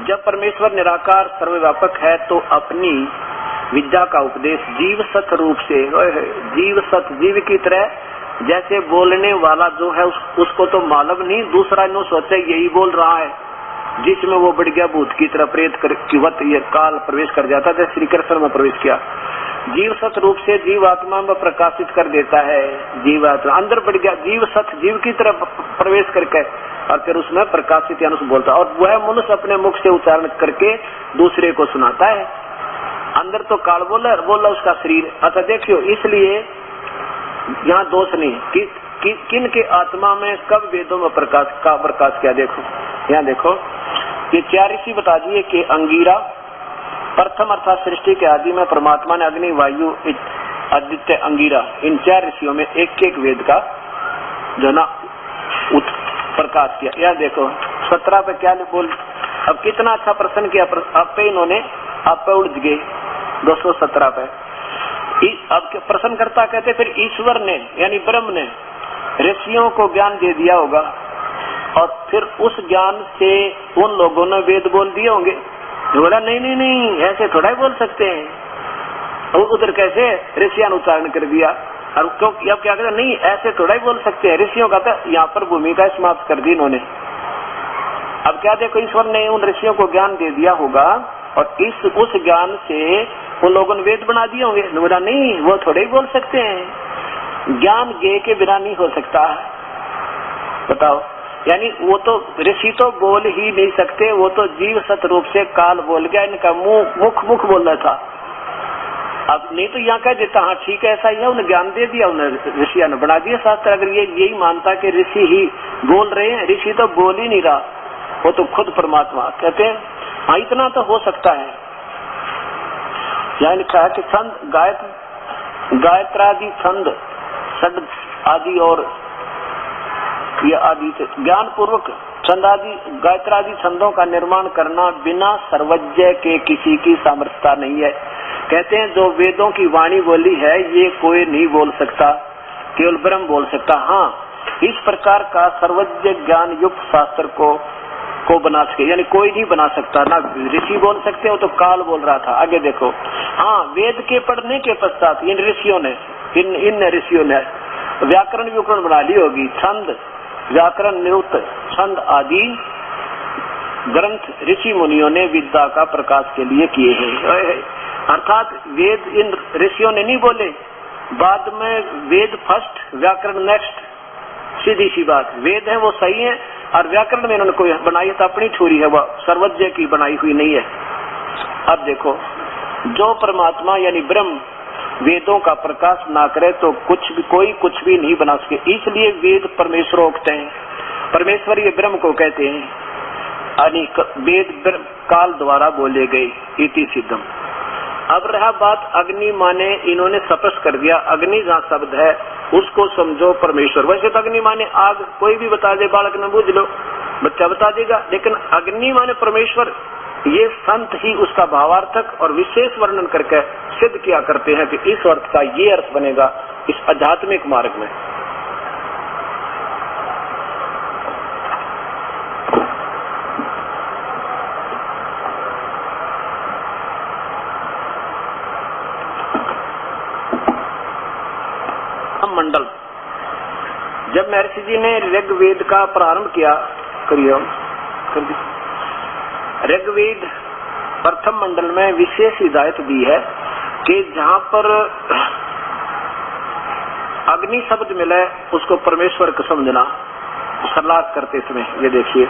जब परमेश्वर निराकार सर्वव्यापक है तो अपनी विद्या का उपदेश जीव सत रूप से, जीव सत जीव की तरह, जैसे बोलने वाला जो है उसको तो मालूम नहीं, दूसरा नो सोचे यही बोल रहा है, जिसमें वो बढ़ गया भूत की तरह प्रेत की ये काल प्रवेश कर जाता था, श्री कृष्ण में प्रवेश किया। जीव सत रूप से जीव आत्मा में प्रकाशित कर देता है, जीव आत्मा अंदर बढ़ गया, जीव सत जीव की तरह प्रवेश करके और फिर उसमें प्रकाशित यानी बोलता, और वह मनुष्य अपने मुख से उच्चारण करके दूसरे को सुनाता है। अंदर तो काल बोला उसका शरीर। अच्छा देखियो, इसलिए यहाँ दोष नहीं किन के आत्मा में कब वेदों में प्रकाश किया। देखो यहाँ देखो, ये 4 ऋषि बता दिए कि अंगीरा प्रथम अर्थात सृष्टि के आदि में परमात्मा ने अग्नि वायु आदित्य अंगीरा इन 4 ऋषियों में एक एक वेद का जो ना प्रकाश किया। यह देखो 17 पे क्या बोल, अब कितना अच्छा प्रश्न किया आप पे इन्होंने, आप पे उलझ गए 217 पे। अब प्रश्न करता कहते फिर ईश्वर ने यानी ब्रह्म ने ऋषियों को ज्ञान दे दिया होगा और फिर उस ज्ञान से उन लोगों ने वेद बोल दिए होंगे। बोला नहीं नहीं नहीं, ऐसे थोड़ा ही बोल सकते हैं। और उधर कैसे ऋषियों ने उच्चारण कर दिया, और क्योंकि अब क्या कहते नहीं ऐसे थोड़ा ही बोल सकते हैं। ऋषियों का था यहाँ पर भूमिका समाप्त कर दी इन्होंने। अब क्या देखो, ईश्वर ने उन ऋषियों को ज्ञान दे दिया होगा और उस ज्ञान से उन लोगों ने वेद बना दिए होंगे। बोला नहीं, वो थोड़े ही बोल सकते हैं, ज्ञान गे के बिना नहीं हो सकता। बताओ, यानी वो तो ऋषि तो बोल ही नहीं सकते, वो तो जीव सत रूप से काल बोल गया, इनका मुख बोल रहा था। अब नहीं तो यहाँ कह देता हाँ ठीक है ऐसा ही है, उन्हें ज्ञान दे दिया, उन्हें ऋषिया ने बना दिया शास्त्र। अगर ये यही मानता कि ऋषि ही बोल रहे हैं, ऋषि तो बोल ही नहीं रहा, वो तो खुद परमात्मा। कहते हैं हाँ इतना तो हो सकता है। यहाँ लिखा है कि छंद गायत्रादि छंद षड आदि और ये आदि ज्ञान पूर्वक छंद आदि गायत्रादि छंदों का निर्माण करना बिना सर्वज्ञ के किसी की सामर्थ्यता नहीं है। कहते हैं जो वेदों की वाणी बोली है ये कोई नहीं बोल सकता, केवल ब्रह्म बोल सकता। हाँ, इस प्रकार का सर्वज्ञ ज्ञान युक्त शास्त्र को बना सके, यानी कोई नहीं बना सकता, ना ऋषि बोल सकते हो तो काल बोल रहा था। आगे देखो, हाँ वेद के पढ़ने के पश्चात इन ऋषियों ने व्याकरण व्युकरण बना ली होगी, छंद व्याकरण निरुक्त छंद आदि ग्रंथ ऋषि मुनियों ने विद्या का प्रकाश के लिए किए हैं। अर्थात वेद इन ऋषियों ने नहीं बोले, बाद में वेद फर्स्ट व्याकरण नेक्स्ट, सीधी सी बात। वेद है वो सही है और व्याकरण में इन्होंने कोई बनाई तो अपनी छोरी है, वह सर्वज्ञ की बनाई हुई नहीं है। अब देखो, जो परमात्मा यानी ब्रह्म वेदों का प्रकाश ना करे तो कोई कुछ भी नहीं बना सके। इसलिए वेद परमेश्वरोक्त हैं, परमेश्वर ये ब्रह्म को कहते हैं, यानी वेद काल द्वारा बोले गए, इति सिद्धम। अब रहा बात अग्नि माने, इन्होंने स्पष्ट कर दिया अग्नि जहाँ शब्द है उसको समझो परमेश्वर। वैसे तो अग्नि माने आग, कोई भी बता दे, बालक ने बूझ लो, बच्चा बता देगा, लेकिन अग्नि माने परमेश्वर, ये संत ही उसका भावार्थक और विशेष वर्णन करके सिद्ध किया करते हैं कि इस अर्थ का ये अर्थ बनेगा इस आध्यात्मिक मार्ग में। मंडल, जब महर्षि जी ने ऋग्वेद का प्रारंभ किया, ऋग्वेद प्रथम मंडल में विशेष हिदायत दी है कि जहाँ पर अग्नि शब्द मिले उसको परमेश्वर को समझना सलाह करते समय। ये देखिए,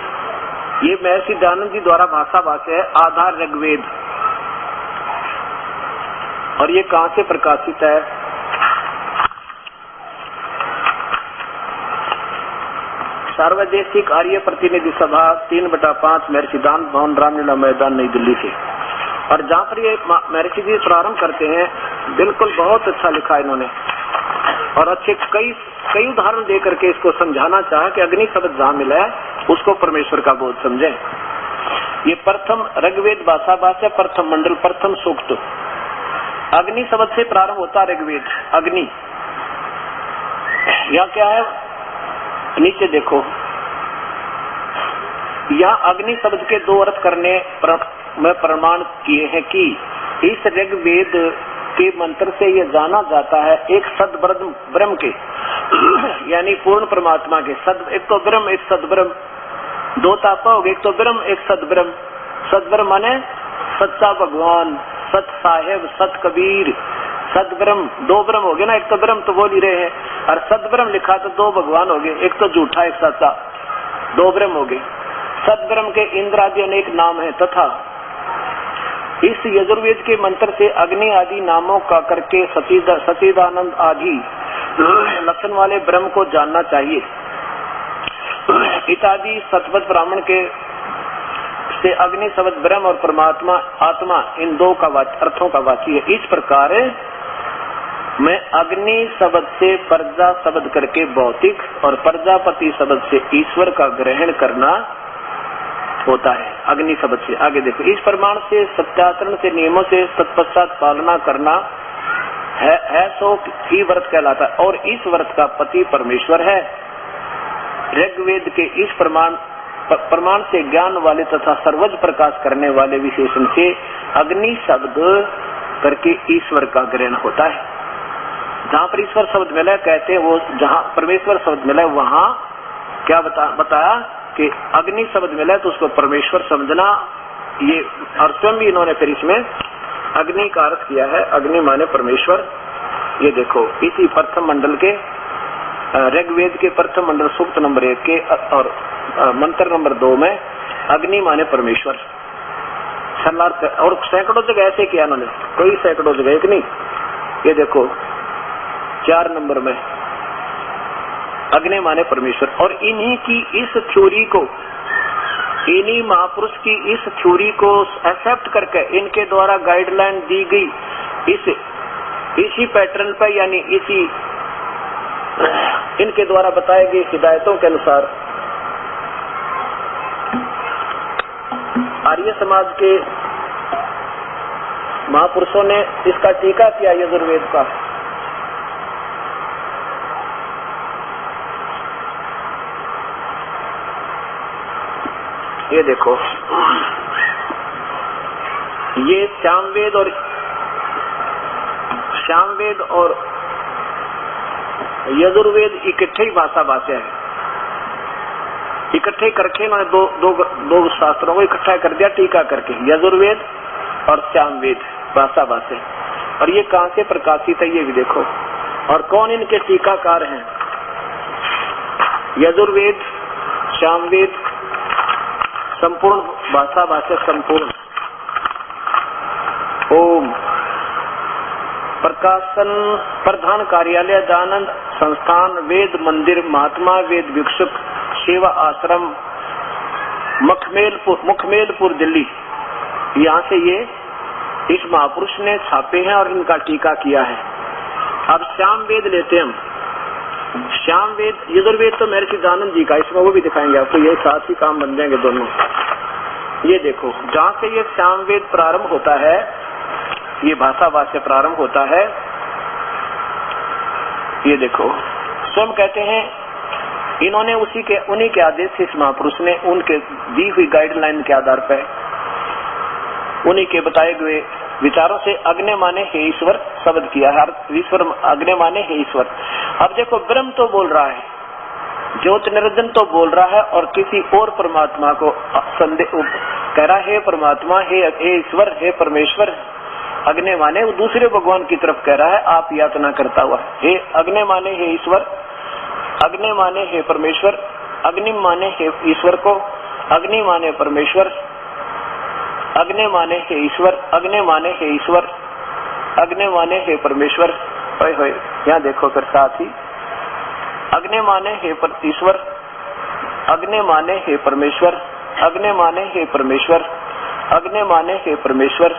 ये महर्षि दयानंद जी द्वारा भाष्य है आधार ऋग्वेद, और ये कहाँ से प्रकाशित है? सार्वदेशिक आर्य प्रतिनिधि सभा 3/5 महर्षि दान भवन रामलीला मैदान नई दिल्ली से। और जहाँ पर ये महर्षि जी प्रारंभ करते हैं, बिल्कुल बहुत अच्छा लिखा इन्होंने, और अच्छे कई उदाहरण दे करके इसको समझाना चाहा कि अग्नि शब्द जहाँ मिला है उसको परमेश्वर का बोध समझे। ये प्रथम ऋग्वेद भाषा प्रथम मंडल प्रथम सूक्त, अग्नि शब्द से प्रारंभ होता ऋग्वेद। अग्नि यहाँ क्या है, नीचे देखो, यहाँ अग्नि शब्द के दो अर्थ करने में प्रमाण किए हैं कि इस ऋग्वेद के मंत्र से यह जाना जाता है एक सद ब्रह्म के यानी पूर्ण परमात्मा के सद, एक तो ब्रह्म एक सद ब्रह्म, दो तापा हो गए, एक तो ब्रह्म एक सद ब्रह्म। सद ब्रह्म माने सच्चा भगवान, सत साहेब, सत कबीर, सद ब्रह्म, दो ब्रह्म हो गए ना, एक तो ब्रह्म तो बोल ही रहे हैं, और सद ब्रह्म लिखा तो दो भगवान हो गए, एक तो झूठा एक सच्चा, दो ब्रह्म हो गए। सद ब्रह्म के इंद्र आदि अनेक नाम है तथा इस यजुर्वेद के मंत्र से अग्नि आदि नामों का करके सचिदानंद आदि लक्षण वाले ब्रह्म को जानना चाहिए। इत्यादि सतपथ ब्राह्मण के से अग्नि शब्द ब्रह्म और परमात्मा आत्मा इन दो का अर्थों का वाची है। इस प्रकार मैं अग्नि शब्द से प्रजा शब्द करके भौतिक और प्रजापति शब्द से ईश्वर का ग्रहण करना होता है। अग्नि शब्द से आगे देखो, इस प्रमाण से सत्याचरण से नियमों से तत्पश्चात पालना करना है सो ही व्रत कहलाता है और इस व्रत का पति परमेश्वर है। ऋग्वेद के इस प्रमाण से ज्ञान वाले तथा सर्वज प्रकाश करने वाले विशेषण से अग्नि शब्द करके ईश्वर का ग्रहण होता है। जहाँ पर ईश्वर शब्द मिला कहते हैं वो, जहाँ परमेश्वर शब्द मिला वहाँ क्या बताया कि अग्नि शब्द मिला तो उसको परमेश्वर समझना। ये और स्वयं भी इन्होंने फिर इसमें अग्नि का अर्थ किया है, अग्नि माने परमेश्वर। ये देखो इसी प्रथम मंडल के ऋग्वेद के प्रथम मंडल सूक्त नंबर 1 के और मंत्र नंबर 2 में अग्नि माने परमेश्वर शरणार्थ, और सैकड़ों जगह ऐसे किया इन्होंने, कई सैकड़ों जगह, एक नहीं। ये देखो 4 नंबर में अग्नि माने परमेश्वर। और इन्हीं की इस थ्योरी को, इन्हीं महापुरुष की इस थ्योरी को एक्सेप्ट करके इनके द्वारा गाइडलाइन दी गई इसी पैटर्न पर, यानी इसी इनके द्वारा बताए गए हिदायतों के अनुसार आर्य समाज के महापुरुषों ने इसका टीका किया यजुर्वेद का। ये देखो ये सामवेद और यजुर्वेद इकट्ठे ही भाषा है, इकट्ठे करके इन्होंने दो शास्त्रों को इकट्ठा कर दिया टीका करके, यजुर्वेद और सामवेद भाषा। और ये कहां से प्रकाशित है ये भी देखो, और कौन इनके टीकाकार हैं। यजुर्वेद, सामवेद, संपूर्ण भाषा संपूर्ण। ओम प्रकाशन प्रधान कार्यालय दानंद संस्थान वेद मंदिर महात्मा वेद भिक्षुक सेवा आश्रम मुखमेलपुर दिल्ली, यहाँ से ये इस महापुरुष ने छापे हैं और इनका टीका किया है। अब श्याम वेद लेते हैं हम। श्याम वेद, यजुर्वेद तो महर्षि दानंद जी का, इसमें वो भी दिखाएंगे आपको, ये साथ ही काम बन जाएंगे दोनों। ये देखो जहाँ से ये श्याम वेद प्रारंभ होता है, ये भाषा भाष्य प्रारंभ होता है। ये देखो स्वयं कहते हैं इन्होंने उन्हीं के आदेश से इस महापुरुष ने उनके दी हुई गाइडलाइन के आधार पर उन्हीं के बताए हुए विचारों से अग्नि माने हे ईश्वर शब्द किया है। ईश्वर अग्नि माने हे ईश्वर। अब देखो ब्रह्म तो बोल रहा है, ज्योत निरंजन तो बोल रहा है, और किसी और परमात्मा को कह रहा है हे परमात्मा, हे ईश्वर, हे परमेश्वर। अग्नि माने वो दूसरे भगवान की तरफ कह रहा है आप यातना करता हुआ, हे अग्नि माने हे ईश्वर, अग्नि माने हे परमेश्वर, अग्नि माने हे ईश्वर को, अग्नि माने परमेश्वर, अग्नि माने हे ईश्वर, अग्नि माने हे ईश्वर, अग्नि माने हे परमेश्वर। होय यहाँ देखो फिर साथ ही अग्नि माने हे ईश्वर, अग्नि माने हे परमेश्वर, अग्नि माने हे परमेश्वर, अग्नि माने हे परमेश्वर,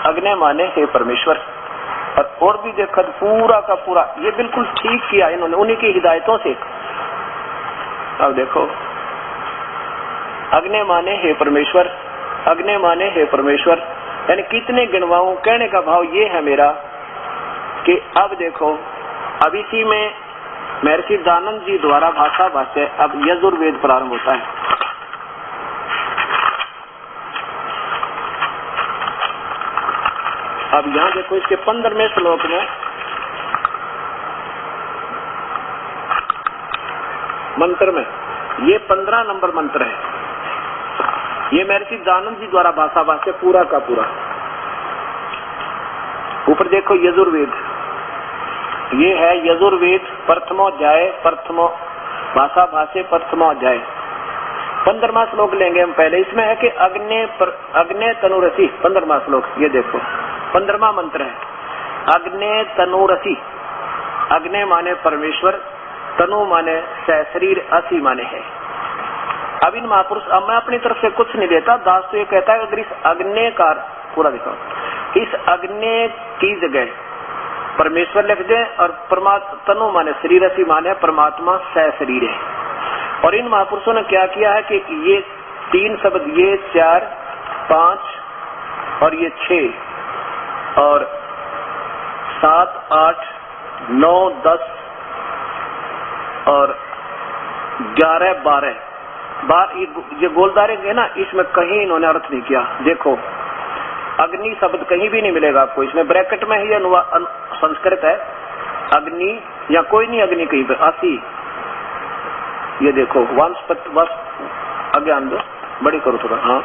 अग्नि माने हे परमेश्वर। और भी देखो पूरा का पूरा ये बिल्कुल ठीक किया इन्होंने उन्हीं की हिदायतों से। अब देखो अग्नि माने हे परमेश्वर, अग्नि माने हे परमेश्वर, यानी कितने गिनवाऊं। कहने का भाव ये है मेरा कि अब देखो अब इसी में महर्षि दानंद जी द्वारा भाषा भाष्य। अब यजुर्वेद प्रारंभ होता है। अब यहाँ देखो इसके 15वें श्लोक में मंत्र में ये 15 नंबर मंत्र है। ये महर्षि दानंद जी द्वारा भाषा भाष्य पूरा का पूरा। ऊपर देखो यजुर्वेद, ये है यजुर्वेद प्रथमोध्याय, प्रथमो भाषा भाष्य प्रथमोध्याय। 15वां श्लोक लेंगे हम पहले। इसमें है कि अग्ने तनुरसी, 15वां श्लोक। ये देखो 15वां मंत्र है, अग्ने तनुरसी। अग्ने माने परमेश्वर, तनु माने शरीर, असी माने है। अब इन महापुरुष, अब मैं अपनी तरफ से कुछ नहीं देता, दास तो ये कहता है अगर इस अग्ने का पूरा दिखाओ, इस अग्नि की जगह परमेश्वर लिख दे और परमात्मा तनु माने शरीर, असी माने परमात्मा शरीर है। और इन महापुरुषों ने क्या किया है कि ये 3 शब्द, ये 4, 5 और ये 6 और 7, 8, 9, 10 और 11, 12 ये गोलदारे है ना, इसमें कहीं इन्होंने अर्थ नहीं किया। देखो अग्नि शब्द कहीं भी नहीं मिलेगा आपको, इसमें ब्रैकेट में ही संस्कृत है अग्नि, या कोई नहीं अग्नि कहीं पे, असी। ये देखो अज्ञान दो बड़ी करो थोड़ा। हाँ,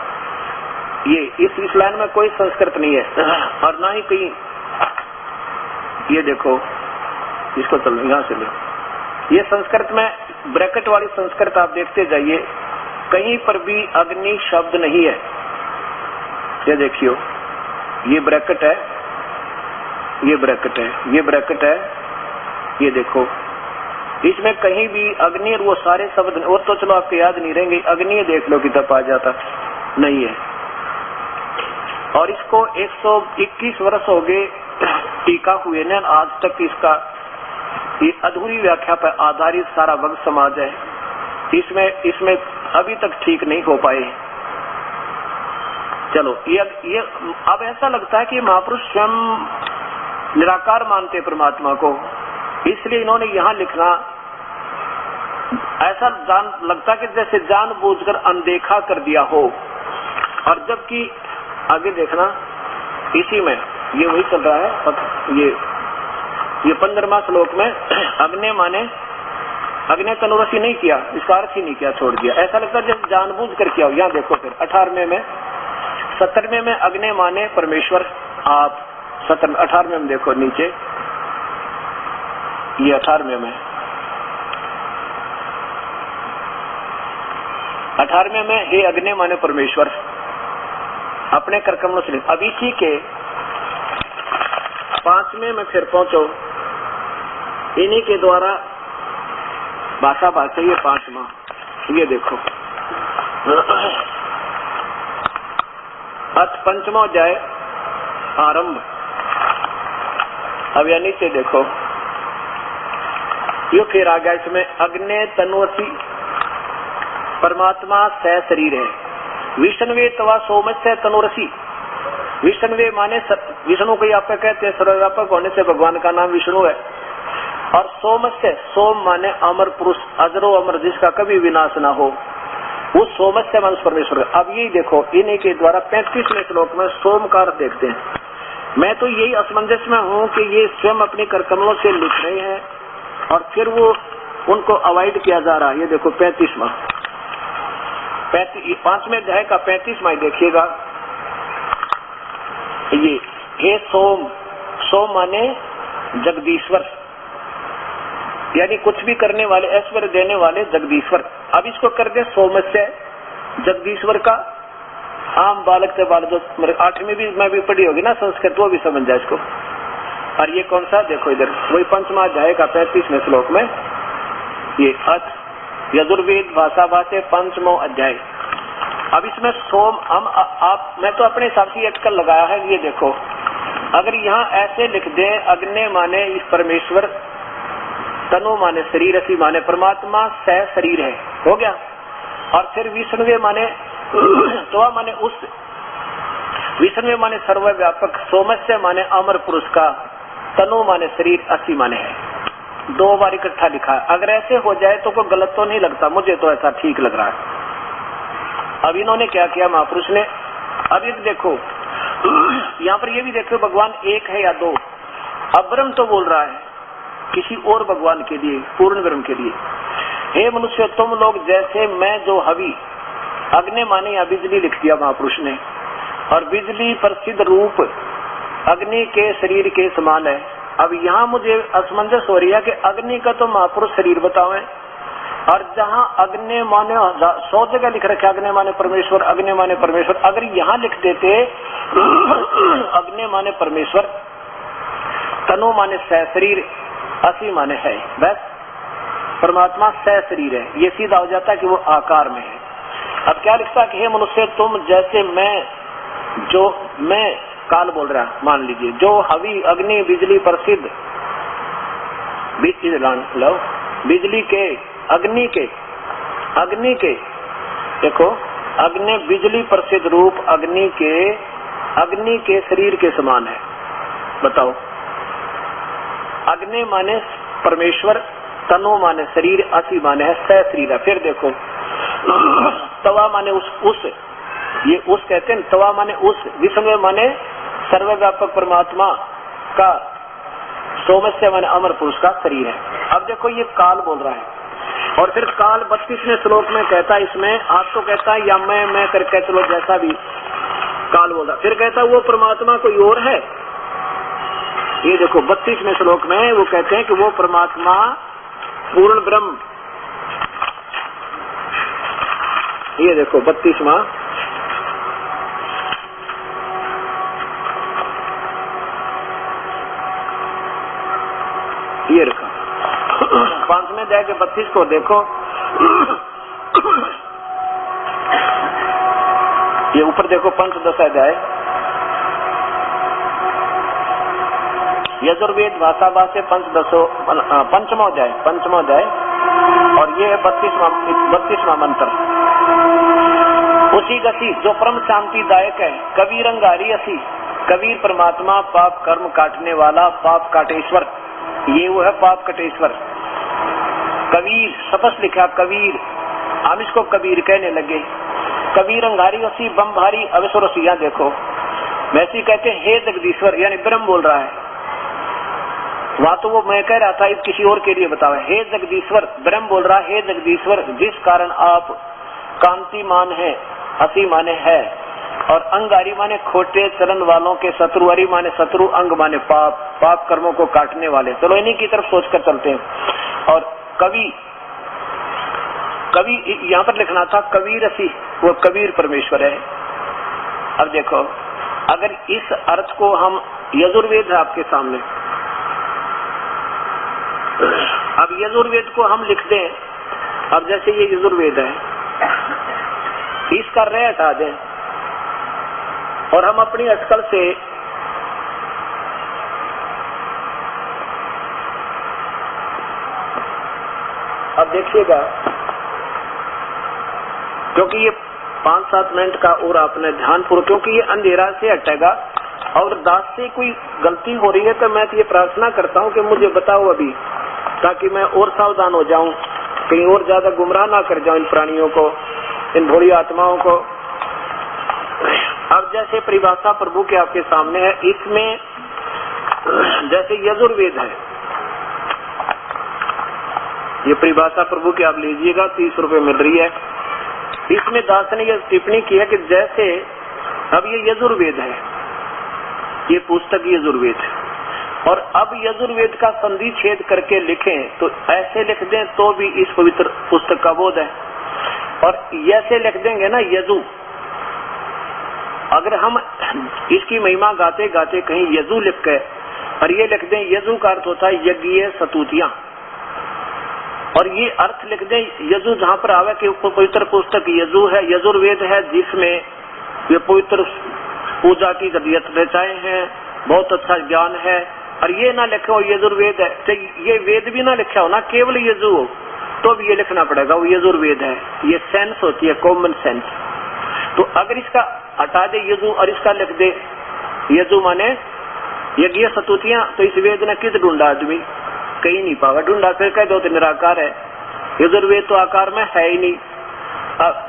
ये इस लाइन में कोई संस्कृत नहीं है और ना ही कहीं। ये देखो इसको चलो यहाँ से लो, ये संस्कृत में ब्रैकेट वाली संस्कृत आप देखते जाइए, कहीं पर भी अग्नि शब्द नहीं है। ये देखियो, ये ब्रैकेट है, ये ब्रैकेट है, ये ब्रैकेट है, ये देखो इसमें कहीं भी अग्नि और वो सारे शब्द, और तो चलो आपके याद नहीं रहेंगे, अग्नि देख लो किताब आ जाता नहीं है। और इसको 121 वर्ष हो गए टीका हुए ने, आज तक इसका ये अधूरी व्याख्या पर आधारित सारा वक्त समाज है, इसमें अभी तक ठीक नहीं हो पाए। चलो ये अब ऐसा लगता है कि महापुरुष स्वयं निराकार मानते परमात्मा को, इसलिए इन्होंने यहाँ लिखना ऐसा लगता है कि जैसे जानबूझकर अनदेखा कर दिया हो। और जबकि आगे देखना इसी में ये वही चल रहा है। अब ये 15वां श्लोक में अग्नि माने अग्नि तनुरसी नहीं किया, इसका अर्थ ही नहीं किया, छोड़ दिया। ऐसा लगता है जैसे जानबूझ कर किया हो। यहाँ देखो फिर 18वें में 17वें में अग्नि माने परमेश्वर। आप 18वें में देखो नीचे, ये 18वें में 18वें में हे अग्नि माने परमेश्वर अपने करकमलों से। अब इसी के 5वें में फिर पहुंचो, इन्हीं के द्वारा भाषा भाषा। ये 5वां, ये देखो अथ 5वां अध्याय आरंभ। अब या नीचे देखो, ये फिर आ गया इसमें अग्नि तनुअसी परमात्मा सह शरीर है। विष्णुवे तवा सोमस्य तनुरसी। विष्णुवे माने विष्णु को आप कहते हैं, सर्वव्यापक होने से भगवान का नाम विष्णु है। और सोमस्य, सोम माने अमर पुरुष, अजरो अमर, जिसका कभी विनाश ना हो, वो सोमस्य माने परमेश्वर। अब यही देखो इन्हीं के द्वारा 35वें श्लोक में सोम का अर्थ देखते हैं। मैं तो यही असमंजस में हूँ कि ये स्वयं अपने करकमलों से लिख रहे हैं और फिर वो उनको अवॉइड किया जा रहा है। ये देखो 35वां 5वें अध्याय का 35वां देखिएगा। ये हे सोम, सोम माने जगदीश्वर, यानी कुछ भी करने वाले, ऐश्वर्य देने वाले जगदीश्वर। अब इसको कर दे सोमस्य जगदीश्वर का। आम बालक से बालक जो 8वीं भी मैं भी पढ़ी होगी ना संस्कृत, वो भी समझ जाए इसको। और ये कौन सा देखो इधर, वही 5वां अध्याय का 35वें श्लोक में, ये अथ यजुर्वेद भाषा भाषा 5वां अध्याय। अब इसमें सोम आप मैं तो अपने हिसाब से अटकल लगाया है। ये देखो अगर यहाँ ऐसे लिख दे अग्नि माने इस परमेश्वर, तनु माने शरीर, असी माने परमात्मा सह शरीर है, हो गया। और फिर विष्णुवे माने तो माने उस विष्णुवे माने सर्वव्यापक, सोमस्य माने अमर पुरुष का, तनु माने शरीर, असी माने है। 2 बार इकट्ठा लिखा है। अगर ऐसे हो जाए तो कोई गलत तो नहीं लगता, मुझे तो ऐसा ठीक लग रहा है। अब इन्होंने क्या किया महापुरुष ने, अब ये देखो यहाँ पर ये भी देखो भगवान एक है या 2। अब ब्रह्म तो बोल रहा है किसी और भगवान के लिए, पूर्ण ब्रह्म के लिए। हे मनुष्य तुम लोग जैसे मैं जो हवि, अग्नि माने या बिजली लिख दिया महापुरुष ने, और बिजली प्रसिद्ध रूप अग्नि के शरीर के समान है। अब यहाँ मुझे असमंजस हो रही है कि अग्नि का तो महापुरुष शरीर बतावे, और जहाँ अग्नि माने 100 जगह लिख रखे अग्नि माने परमेश्वर, अग्नि माने परमेश्वर, अगर यहाँ लिख देते अग्नि माने परमेश्वर, तनु माने शरीर, असी माने है, बस परमात्मा शरीर है, ये सीधा हो जाता है कि वो आकार में है। अब क्या लिखता है कि हे मनुष्य तुम जैसे मैं काल बोल रहा, मान लीजिए, जो हवि अग्नि बिजली प्रसिद्ध, बिजली के अग्नि के देखो, अग्नि बिजली प्रसिद्ध रूप अग्नि के शरीर के समान है। बताओ, अग्नि माने परमेश्वर, तनु माने शरीर, असी माने है शरीर है। फिर देखो तवा माने उस ये उस कहते हैं, तवा माने उस, विष्णु माने सर्वव्यापक परमात्मा का, सोमस्य माने अमर पुरुष का शरीर है। अब देखो ये काल बोल रहा है, और फिर काल 32वें श्लोक में कहता है, इसमें आप तो कहता है या मैं करके चलो जैसा भी काल बोल रहा, फिर कहता है वो परमात्मा कोई और है। ये देखो 32वें श्लोक में वो कहते हैं कि वो परमात्मा पूर्ण ब्रह्म, ये देखो 32वां, ये रखा 5वें अध्याय के 32 को देखो, ये ऊपर देखो पंचदश अध्याय, यजुर्वेद भाषा भाष्य पंचमो अध्याय, और ये 32वां मंत्र। उसी गति जो परम शांति दायक है, कबीर अंगारी असी, कबीर परमात्मा पाप कर्म काटने वाला, पाप काटेश्वर, ये वो है पाप कटेश्वर। कबीर तपस लिखा कबीर, हम इसको कबीर कहने लगे। कबीर अंगारी असी बम भारी अवसर रसिया, देखो वैसे कहते हैं हे जगदीश्वर, यानी ब्रह्म बोल रहा है। वहां तो वो मैं कह रहा था, इस किसी और के लिए बतावे। हे जगदीश्वर, ब्रह्म बोल रहा है, हे जगदीश्वर जिस कारण आप कांति मान है, हसी माने है, और अंगारी माने खोटे चलन वालों के शत्रु, हरि माने शत्रु, अंग माने पाप कर्मों को काटने वाले। चलो इन्हीं की तरफ सोचकर चलते हैं। और कवि यहाँ पर लिखना था कबीर असी, वो कबीर परमेश्वर है। अब देखो अगर इस अर्थ को हम, यजुर्वेद है आपके सामने, अब यजुर्वेद को हम लिख दें, अब जैसे ये यजुर्वेद है, इसका रे हटा दें और हम अपनी अटकल से अब देखिएगा, क्योंकि ये 5-7 मिनट का और आपने ध्यानपूर्वक, क्योंकि ये अंधेरा से हटेगा, और दास से कोई गलती हो रही है तो मैं तो ये प्रार्थना करता हूँ कि मुझे बताओ अभी, ताकि मैं और सावधान हो जाऊं, कहीं और ज्यादा गुमराह ना कर जाऊं इन प्राणियों को, इन भोली आत्माओं को। अब जैसे परिभाषा प्रभु के आपके सामने है, इसमें जैसे यजुर्वेद है, ये परिभाषा प्रभु की आप लीजिएगा, 30 रुपए मिल रही है। इसमें दास ने यह टिप्पणी की है कि जैसे अब ये यजुर्वेद है, ये पुस्तक यजुर्वेद, और अब यजुर्वेद का संधि छेद करके लिखें तो ऐसे लिख दें तो भी इस पवित्र पुस्तक का बोध है, और ऐसे लिख देंगे ना यजु, अगर हम इसकी महिमा गाते गाते कहीं यजु लिख के और ये लिख दें, यजु का अर्थ होता है यज्ञ सतुतियां, और ये अर्थ लिख दें यजु जहाँ पर आवे कि पवित्र पुस्तक यजु है, यजुर्वेद है, जिसमें ये पवित्र पूजा की रचाएं हैं, बहुत अच्छा ज्ञान है, और ये ना लिखा हो यजुर्वेद है, तो ये वेद भी ना लिखा हो ना, केवल यजु हो तो भी ये लिखना पड़ेगा वो यजुर्वेद है। ये सेंस होती है, कॉमन सेंस। तो अगर इसका हटा दे यजु और इसका लिख दे यजु माने यज्ञ सतुतियां, तो इस वेद ने किस ढूंढा आदमी कहीं नहीं पावा, ढूंढा फिर कह दो तो निराकार है। यजुर्वेद तो आकार में है ही नहीं।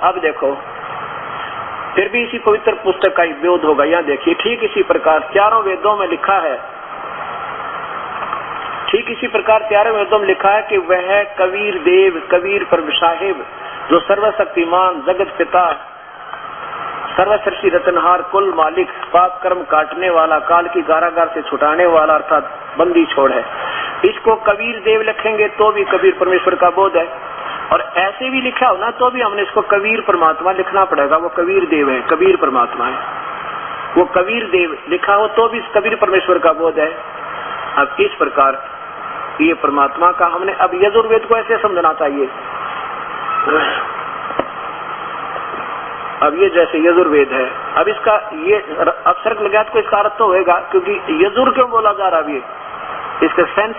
अब देखो फिर भी इसी पवित्र पुस्तक का विरोध होगा। यहाँ देखिए, ठीक इसी प्रकार चारों वेदों में लिखा है, ठीक इसी प्रकार चारों वेदों में लिखा है कि वह कबीर देव, कबीर प्रभु साहिब, जो सर्वशक्तिमान, जगत पिता, सर्वसृष्टि रतनहार, कुल मालिक, पाप कर्म काटने वाला, काल की कारागार से छुटाने वाला अर्थात बंदी छोड़ है। इसको कबीर देव लिखेंगे तो भी कबीर परमेश्वर का बोध है, और ऐसे भी लिखा हो ना तो भी हमने इसको कबीर परमात्मा लिखना पड़ेगा। वो कबीर देव है, कबीर परमात्मा है। वो कबीर देव लिखा हो तो भी कबीर परमेश्वर का बोध है। अब इस प्रकार ये परमात्मा का हमने अब यजुर्वेद को ऐसे समझना चाहिए। अब ये जैसे यजुर्वेद है, अब इसका ये अपसर्ग लगा तो इसका अर्थ तो होगा, क्योंकि यजुर क्यों बोला जा रहा है, इसके सेंस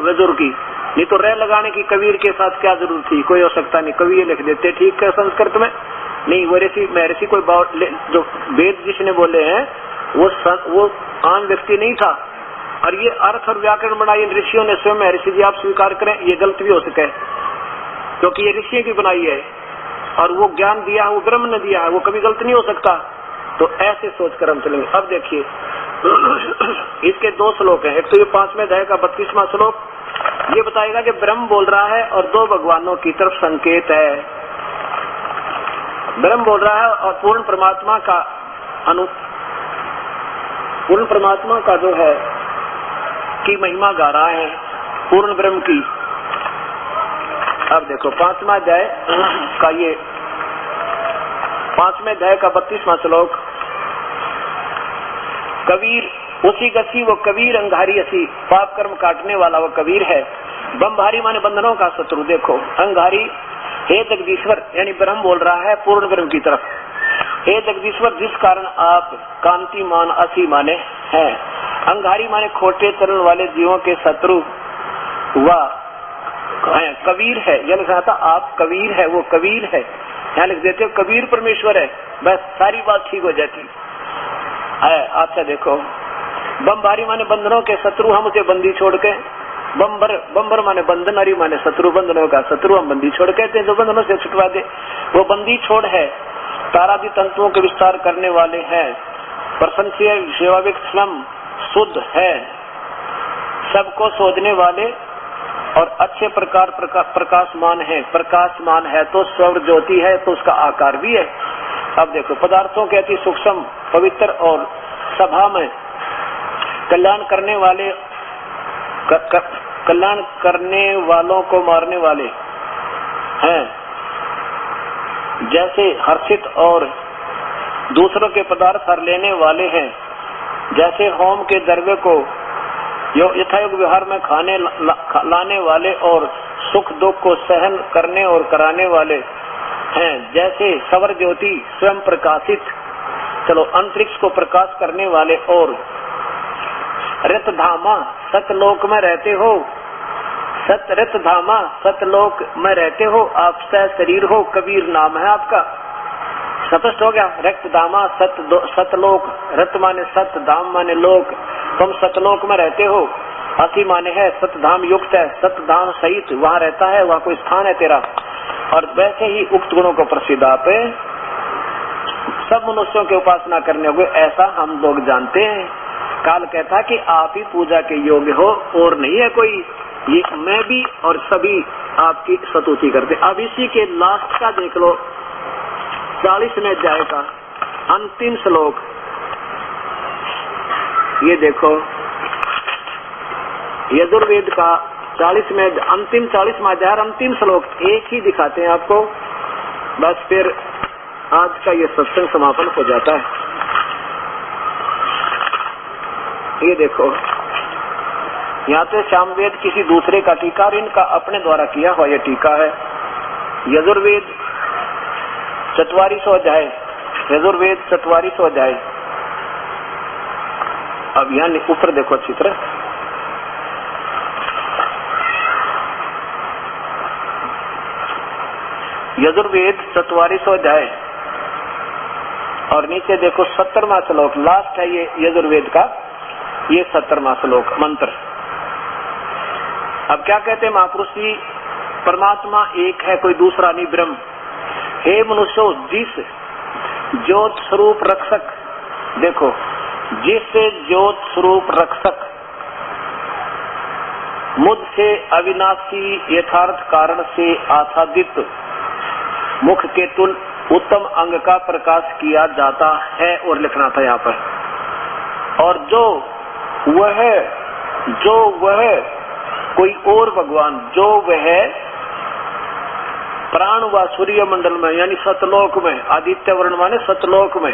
यजुर की, नहीं तो रह लगाने की कबीर के साथ क्या जरूरत थी, कोई हो सकता नहीं, कवि ये लिख देते ठीक है संस्कृत में। नहीं, वो ऋषि महर्षि कोई जो वेद जिसने बोले हैं वो आम व्यक्ति नहीं था, और ये अर्थ और व्याकरण बनाई ऋषियों ने स्वयं। महर्षि जी आप स्वीकार करें, ये गलत भी हो सके क्योंकि ये ऋषियों की बनाई है, और वो ज्ञान दिया है वो ब्रह्म ने दिया है, वो कभी गलत नहीं हो सकता। तो ऐसे सोचकर हम चलेंगे। अब देखिए इसके दो श्लोक हैं। एक तो ये 5वें अध्याय का 32वां श्लोक, ये बताएगा कि ब्रह्म बोल रहा है और दो भगवानों की तरफ संकेत है। ब्रह्म बोल रहा है और पूर्ण परमात्मा का जो है की महिमा गा रहा है, पूर्ण ब्रह्म की। अब देखो 5वां अध्याय का ये 5वें अध्याय का 32वां श्लोक, कबीर उसी गसी वो कबीर अंगारी असी, पाप कर्म काटने वाला वो कबीर है। बमभारी माने बंधनों का शत्रु। देखो अंगारी, हे जगदीश्वर, यानी ब्रह्म बोल रहा है पूर्ण ब्रह्म की तरफ, हे जगदीश्वर जिस कारण आप कांतिमान असी माने हैं। अंगारी माने खोटे चरण वाले जीवों के शत्रु व कबीर है। यह लिखा था आप कबीर है, वो कबीर है, यहाँ लिख देते हो कबीर परमेश्वर है, बस सारी बात ठीक हो जाती है। अच्छा देखो, बमभारी माने बंधनों के शत्रु, हम उसे बंदी छोड़ के, बम्बर माने बंधन, हरी माने शत्रु, बंधनों का शत्रु हम बंदी छोड़ कहते हैं, जो बंधनों से छुटवा दे वो बंदी छोड़ है। तारादि तंतुओं के विस्तार करने वाले हैं, प्रशंसीय सेवाविक स्वयं शुद्ध है, सबको शोधने वाले और अच्छे प्रकार प्रकाशमान है। प्रकाशमान है तो स्वर ज्योति है, तो उसका आकार भी है। अब देखो पदार्थों के अति सूक्ष्म, पवित्र और सभा में कल्याण करने वाले, कल्याण करने वालों को मारने वाले हैं, जैसे हर्षित और दूसरों के पदार्थ हर लेने वाले हैं, जैसे होम के द्रव्य को यथायोग व्यवहार में लाने वाले और सुख दुख को सहन करने और कराने वाले हैं, जैसे सवर ज्योति स्वयं प्रकाशित, चलो अंतरिक्ष को प्रकाश करने वाले, और रतधामा सतलोक में रहते हो, रतधामा सतलोक में रहते हो, आप शरीर हो, कबीर नाम है आपका। स्पष्ट हो गया। रक्तधामा सतलोक, रत माने सत, धाम माने लोक, तुम सतलोक में रहते हो, अति माने है सतधाम युक्त है, सतधाम सहित वहाँ रहता है, वहाँ कोई स्थान है तेरा। और वैसे ही उक्त गुणों को प्रसिद्ध आप सब मनुष्यों के उपासना करने होंगे, ऐसा हम लोग जानते हैं। काल कहता कि आप ही पूजा के योग्य हो और नहीं है कोई, ये मैं भी और सभी आपकी स्तुति करते। अब इसी के लास्ट का देख लो, 40वें अध्याय का अंतिम श्लोक, ये देखो यजुर्वेद का 40वें अंतिम 40वां अध्याय अंतिम श्लोक, एक ही दिखाते हैं आपको, बस फिर आज का ये सत्संग समापन हो जाता है। ये देखो यहाँ पे सामवेद किसी दूसरे का टीका और इनका अपने द्वारा किया हुआ ये टीका है। यजुर्वेद 44वां अध्याय, यजुर्वेद 44वां अध्याय। अब यहाँ ऊपर देखो अच्छी तरह, यजुर्वेद 44वां अध्याय और नीचे देखो 70वां श्लोक, लास्ट है ये यजुर्वेद का, ये 70वां श्लोक मंत्र। अब क्या कहते हैं महापुरुष जी, परमात्मा एक है, कोई दूसरा नहीं, ब्रह्म। हे मनुष्यो, जिस ज्योत स्वरूप रक्षक, देखो, जिस ज्योत स्वरूप रक्षक मुझसे अविनाशी यथार्थ कारण से आच्छादित मुख के तुल उत्तम अंग का प्रकाश किया जाता है, और लिखना था यहाँ पर, और जो वह कोई और भगवान, जो वह प्राण व सूर्य मंडल में यानी सतलोक में, आदित्य वर्ण माने सतलोक में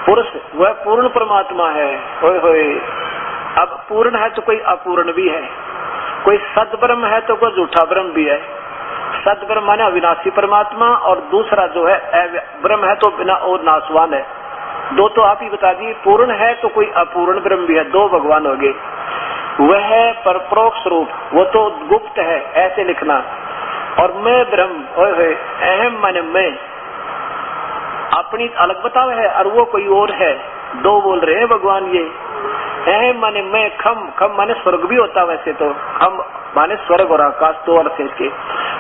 पुरुष, वह पूर्ण परमात्मा है। होय होय, अब पूर्ण है तो कोई अपूर्ण भी है, कोई सद ब्रह्म है तो कोई झूठा ब्रह्म भी है। सद ब्रह्म माने अविनाशी परमात्मा, और दूसरा जो है ब्रह्म है तो बिना और नाशवान है। दो तो आप ही बता दिए, पूर्ण है तो कोई अपूर्ण ब्रह्म भी है, दो भगवान हो गए। वह परप्रोक्ष रूप, वो तो गुप्त है, ऐसे लिखना। और मैं ब्रह्म, अहम माने मैं, अपनी अलग बताओ है, और वो कोई और है, दो बोल रहे हैं भगवान ये। अहम माने मैं, खम माने स्वर्ग भी होता, वैसे तो खम माने स्वर्ग और आकाश, दो अर्थ है इसके।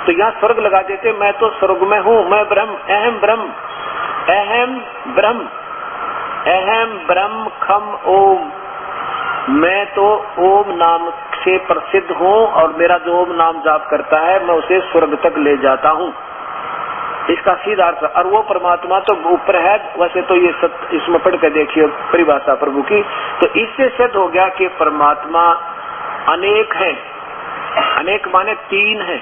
तो यहाँ स्वर्ग लगा देते, मैं तो स्वर्ग में हूँ, मैं ब्रह्म, अहम ब्रह्म, अहम ब्रह्म, अहम ब्रह्म खम ओम। मैं तो ओम नाम से प्रसिद्ध हूँ, और मेरा जो ओम नाम जाप करता है मैं उसे स्वर्ग तक ले जाता हूँ, इसका सीधा अर्थ। और वो परमात्मा तो ऊपर है, वैसे तो ये इसमें पढ़ के देखिए परिभाषा प्रभु की, तो इससे सिद्ध हो गया कि परमात्मा अनेक है। अनेक माने तीन है,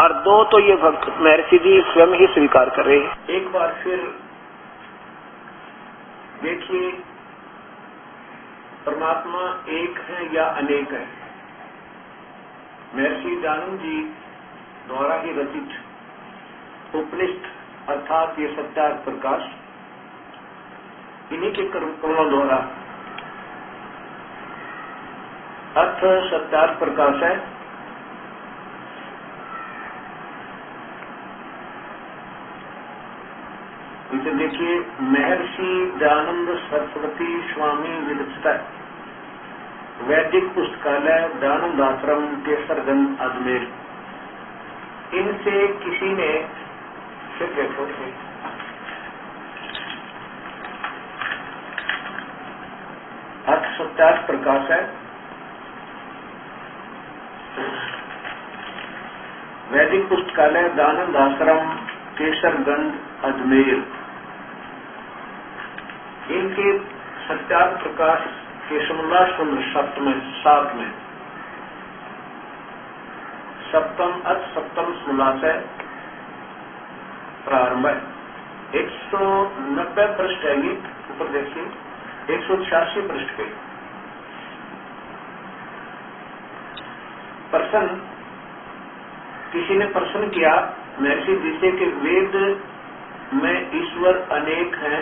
और दो तो ये भक्त महर्षि जी स्वयं ही स्वीकार कर रहे हैं। एक बार फिर देखिए, परमात्मा एक है या अनेक है। महर्षि दयानंद जी द्वारा ही रचित उपनिषद अर्थात ये सत्यार्थ प्रकाश, इन्हीं के कर्मों द्वारा अर्थ सत्यार्थ प्रकाश है। इसे देखिए, महर्षि दयानंद सरस्वती स्वामी विरचित वैदिक पुस्तकालय दयानंद आश्रम केसरगंज अजमेर। इनसे किसी ने फिर देखो, अर्थ सत्यार्थ प्रकाश है, वैदिक पुस्तकालय दयानंद आश्रम केसरगंज अजमेर। इनके सत्यार्थ प्रकाश के 16 में सप्तम अर्थ सप्तम से प्रारंभ है। 190 पृष्ठ है, ये ऊपर देखिए 186 पृष्ठ पे। प्रश्न, किसी ने प्रश्न किया महर्षि जी से कि वेद में ईश्वर अनेक हैं,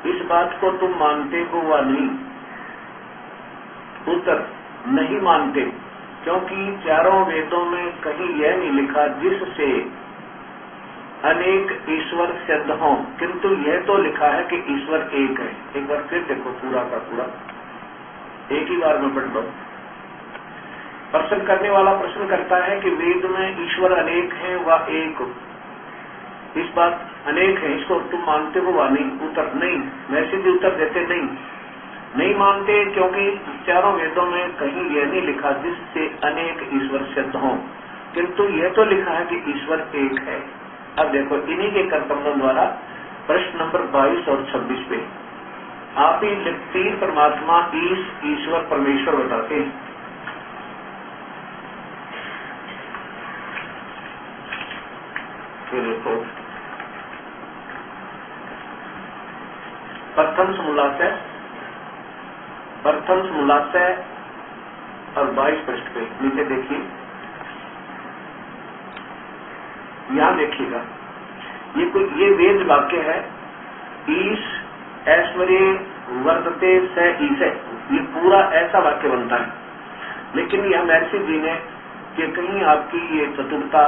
इस बात को तुम मानते हो वा नहीं? उत्तर, नहीं मानते, क्योंकि चारों वेदों में कहीं यह नहीं लिखा जिससे अनेक ईश्वर सिद्ध हों, किंतु यह तो लिखा है कि ईश्वर एक है। एक बार फिर देखो, पूरा का पूरा एक ही बार में पढ़ लो। प्रश्न करने वाला प्रश्न करता है कि वेद में ईश्वर अनेक है व एक, इस बात अनेक है, इसको तुम मानते हो वा नहीं? उत्तर, नहीं। वैसे भी उत्तर देते नहीं मानते, क्योंकि चारों वेदों में कहीं यह नहीं लिखा जिससे अनेक ईश्वर सिद्ध हों, किंतु यह तो लिखा है कि ईश्वर एक है। अब देखो, इन्हीं के कर्तव्यों द्वारा प्रश्न नंबर 22 और 26 पे आप ही तीन परमात्मा ईश्वर परमेश्वर बताते हैं। फिर देखो, प्रथम समूलाशय और 22 पृष्ठ पे नीचे देखिए, यहां देखिएगा, ये वेद वाक्य है, ईश ऐश्वर्य वर्धते स ईशे, ये पूरा ऐसा वाक्य बनता है। लेकिन यह महर्षि जी ने कि कहीं आपकी ये चतुरता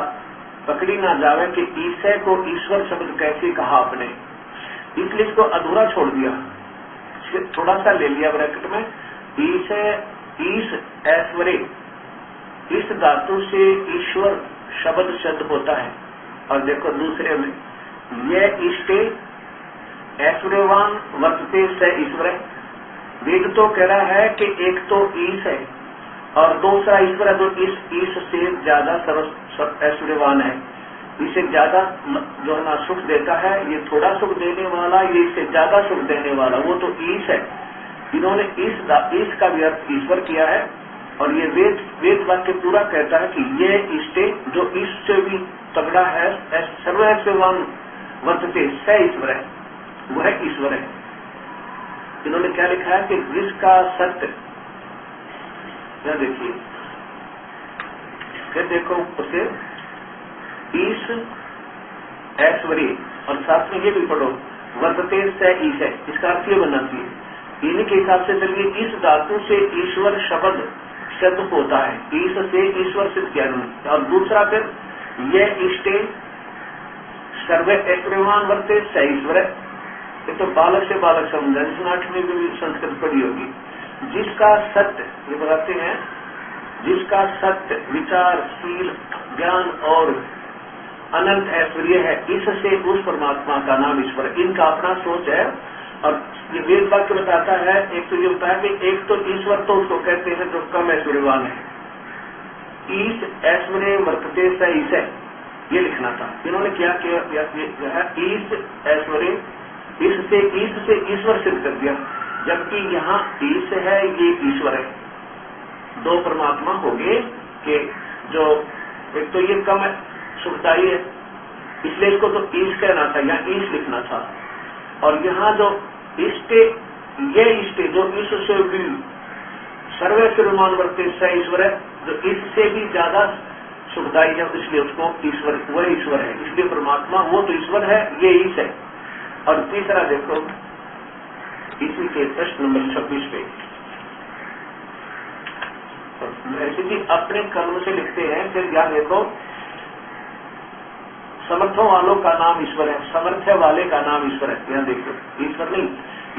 पकड़ी ना जावे कि ईशे को ईश्वर शब्द कैसे कहा आपने, इसलिए इसको अधूरा छोड़ दिया, थोड़ा सा ले लिया ब्रैकेट में, ईश ऐश्वर्य इस धातु से ईश्वर शब्द सिद्ध होता है। और देखो दूसरे में यह इष्टे ऐश्वर्यवान वर्तते स ईश्वर। वेद तो कह रहा है कि एक तो ईश है और दूसरा ईश्वर है, जो इस ईश से ज्यादा ऐश्वर्यवान है, इसे ज्यादा जो है ना सुख देता है, ये थोड़ा सुख देने वाला, ये इससे ज्यादा सुख देने वाला, वो तो ईश है। इन्होंने ईश का भी अर्थ ईश्वर किया है। और ये वेद वाक्य पूरा कहता है कि ये इष्टे जो ईश से भी तगड़ा है, सर्वैश्वर्यवान वर्तते स ईश्वर है, वह ईश्वर है। इन्होंने क्या लिखा है कि जिसका सत्य, क्या देखिए, फिर देखो उसे ईश ऐश्वर्य, और साथ में ये भी पढ़ो वर्तते स ईश है, इसका अर्थ ये बनना चाहिए। इन्हीं के हिसाब से चलिए, इस धातु से ईश्वर शब्द सिद्ध होता है, ईश से ईश्वर सिद्ध किया। और दूसरा फिर यह इष्टे सर्वे ऐश्वर्यवान वर्ते स ईश्वर। ये तो बालक से बालक समझा, जिसने 8वीं में भी संस्कृत पढ़ी होगी। जिसका सत्य, ये बताते हैं, जिसका सत्य विचारशील ज्ञान और अनंत ऐश्वर्य है, इससे उस परमात्मा का नाम ईश्वर। इनका अपना सोच है। और ये वेद वाक्य बताता है, एक तो ये बताया कि एक तो ईश्वर तो उसको कहते हैं जो कम ऐश्वर्यवान है, ईश ऐश्वर्य वर्तते स ईश, ये लिखना था। इन्होंने क्या किया, ईश ऐश्वर्य, इससे ईश से ईश्वर सिद्ध कर दिया, जबकि यहाँ ईश है, ये ईश्वर है। दो परमात्मा हो गए कि जो एक तो ये कम सुखदायी है, इसलिए इसको तो ईश कहना था, यहाँ ईश लिखना था। और यहाँ जो इष्टे, ये इष्टे जो इससे भी सर्वैश्वर्यवान वर्ते स ईश्वर है, जो इससे भी ज्यादा सुखदायी है, इसलिए उसको ईश्वर, वह ईश्वर है। इसलिए परमात्मा वो तो ईश्वर है, ये ईश है। और तीसरा देखो इसी के प्रश्न नंबर 26 पे, ऐसे भी अपने कर्म से लिखते हैं। फिर यहाँ देखो, समर्थों वालों का नाम ईश्वर है, समर्थ्य वाले का नाम ईश्वर है। यहाँ देखो, ईश्वर नहीं,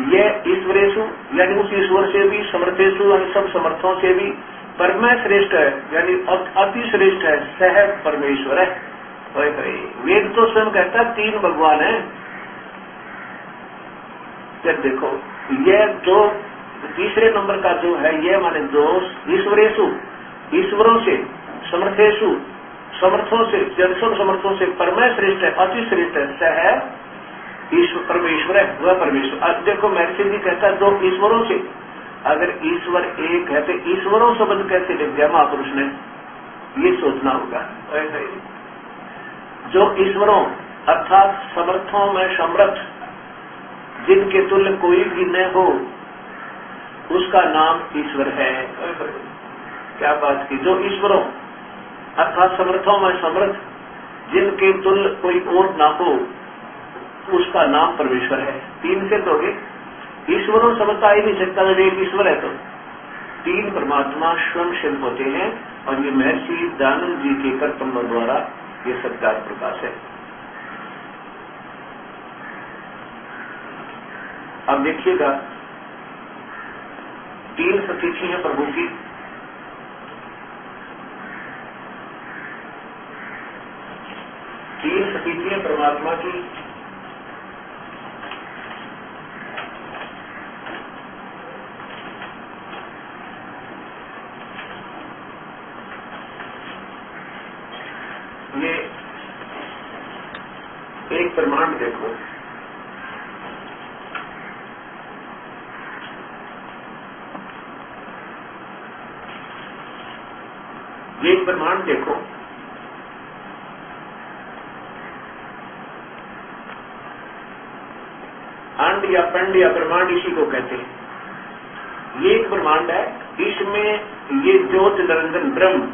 ये ईश्वरेशु यानी उस ईश्वर से भी, समर्थेशु यानी सब समर्थों से भी, परम श्रेष्ठ है यानी अति श्रेष्ठ है, सह परमेश्वर है। वेद तो स्वयं कहता है 3 भगवान है। फिर देखो, यह जो तीसरे नंबर का जो है, ये माने दो, ईश्वरेशु ईश्वरों से, समर्थेशु समर्थों से, सब समर्थों से, परम श्रेष्ठ है, अति श्रेष्ठ है, सह ईश्वर परमेश्वर है, वह परमेश्वर। अब देखो महर्षि जी कहता है 2 ईश्वरों से, अगर ईश्वर एक है तो ईश्वरों शब्द कैसे लिख दिया महापुरुष ने, ये सोचना होगा। जो ईश्वरों अर्थात समर्थों में समर्थ, जिनके तुल्य कोई भी न हो, उसका नाम ईश्वर है। क्या बात की, जो ईश्वरों अर्थात समर्थों में समर्थ, जिनके तुल्य कोई और ना हो, उसका नाम परमेश्वर है। 3 से तो ईश्वरों शब्द आ ही नहीं सकता, जब एक ईश्वर है तो 3 परमात्मा स्वयं सिद्ध होते हैं। और ये महर्षि दयानंद जी के कर्तव्य द्वारा ये सत्कार प्रकाश है। अब देखिएगा, 3 सतीथि है प्रभु की। तीन सतीथि है परमात्मा की। ये एक ब्रह्मांड देखो, ये एक ब्रह्मांड देखो, अंड या पंड या ब्रह्मांड इसी को कहते हैं। ये एक ब्रह्मांड है, इसमें ये ज्योत निरंजन ब्रह्म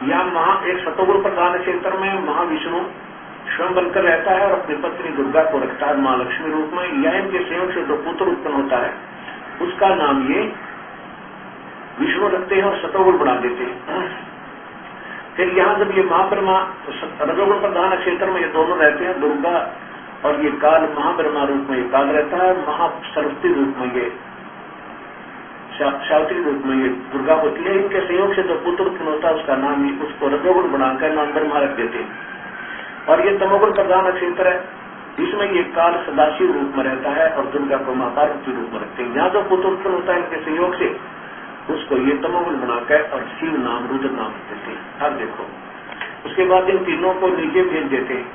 या एक सतोगुण प्रधान क्षेत्र में महाविष्णु स्वयं बनकर रहता है और अपनी पत्नी दुर्गा को रखता है महालक्ष्मी रूप में, या इनके सेवन से 2 पुत्र उत्पन्न होता है, उसका नाम ये विष्णु रखते हैं और सतोगुण बना देते हैं। फिर यहाँ जब ये महाब्रह्मा रजोगुण प्रधान क्षेत्र में ये दोनों रहते हैं, दुर्गा और ये काल महाब्रह्मा रूप में ये काल रहता है, महासरस्वती रूप में ये सावित्री रूप में ये दुर्गा होती है। इनके संयोग से जो पुत्र उत्पन्न होता है उसका नाम ही उसको रजोगुण बनाकर नाम ब्रह्मा रख देते हैं। और ये तमोगुण प्रधान नक्षत्र है, इसमें ये काल सदाशिव रूप में रहता है और दुर्गा को मां पार्वती रूप में रखते हैं। यहाँ जो पुत्र उत्पन्न होता है इनके संयोग से उसको ये तमोगुण बनाकर और शिव नाम रुद्र नाम देते हैं। अब देखो उसके बाद इन तीनों को नीचे भेज देते हैं।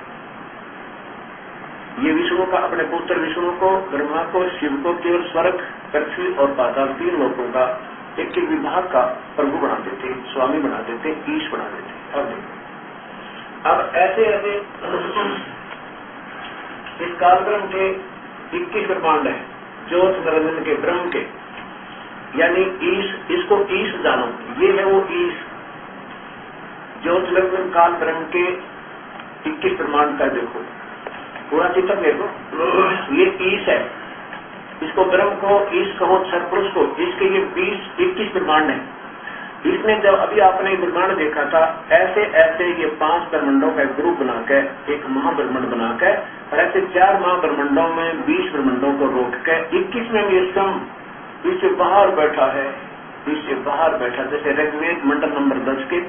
ये विष्णु का अपने पुत्र विष्णु को, ब्रह्मा को, शिव को केवल स्वर्ग, पृथ्वी और पाताल तीन लोगों का एक एक विभाग का प्रभु बना देते, स्वामी बना देते, ईश बना देते। अब देखो अब ऐसे ऐसे इस कालक्रम के 21 ब्रह्मांड है ज्योत निरंजन के ब्रह्म के, यानी ईश, इसको ईश जानो, ये है वो ईश ज्योत निरंजन काल ब्रह्म के 21 ब्रह्मांड का। देखो पूरा चित्र देखो, ये ईश है, इसको ब्रह्म को ईश कहो, क्षरपुरुष को, इसके ये 20-21 ब्रह्मांड है। इसने जब अभी आपने ब्रह्मांड देखा था, ऐसे ऐसे ये 5 ब्रह्मांडों का ग्रुप बनाकर एक महाब्रह्मांड बनाकर और ऐसे 4 महाब्रह्मांडों में 20 ब्रह्मांडों को रोक कर 21वें ये स्वयं इससे बाहर बैठा है, इससे बाहर बैठा। जैसे ऋग्वेद मंडल नंबर 10 के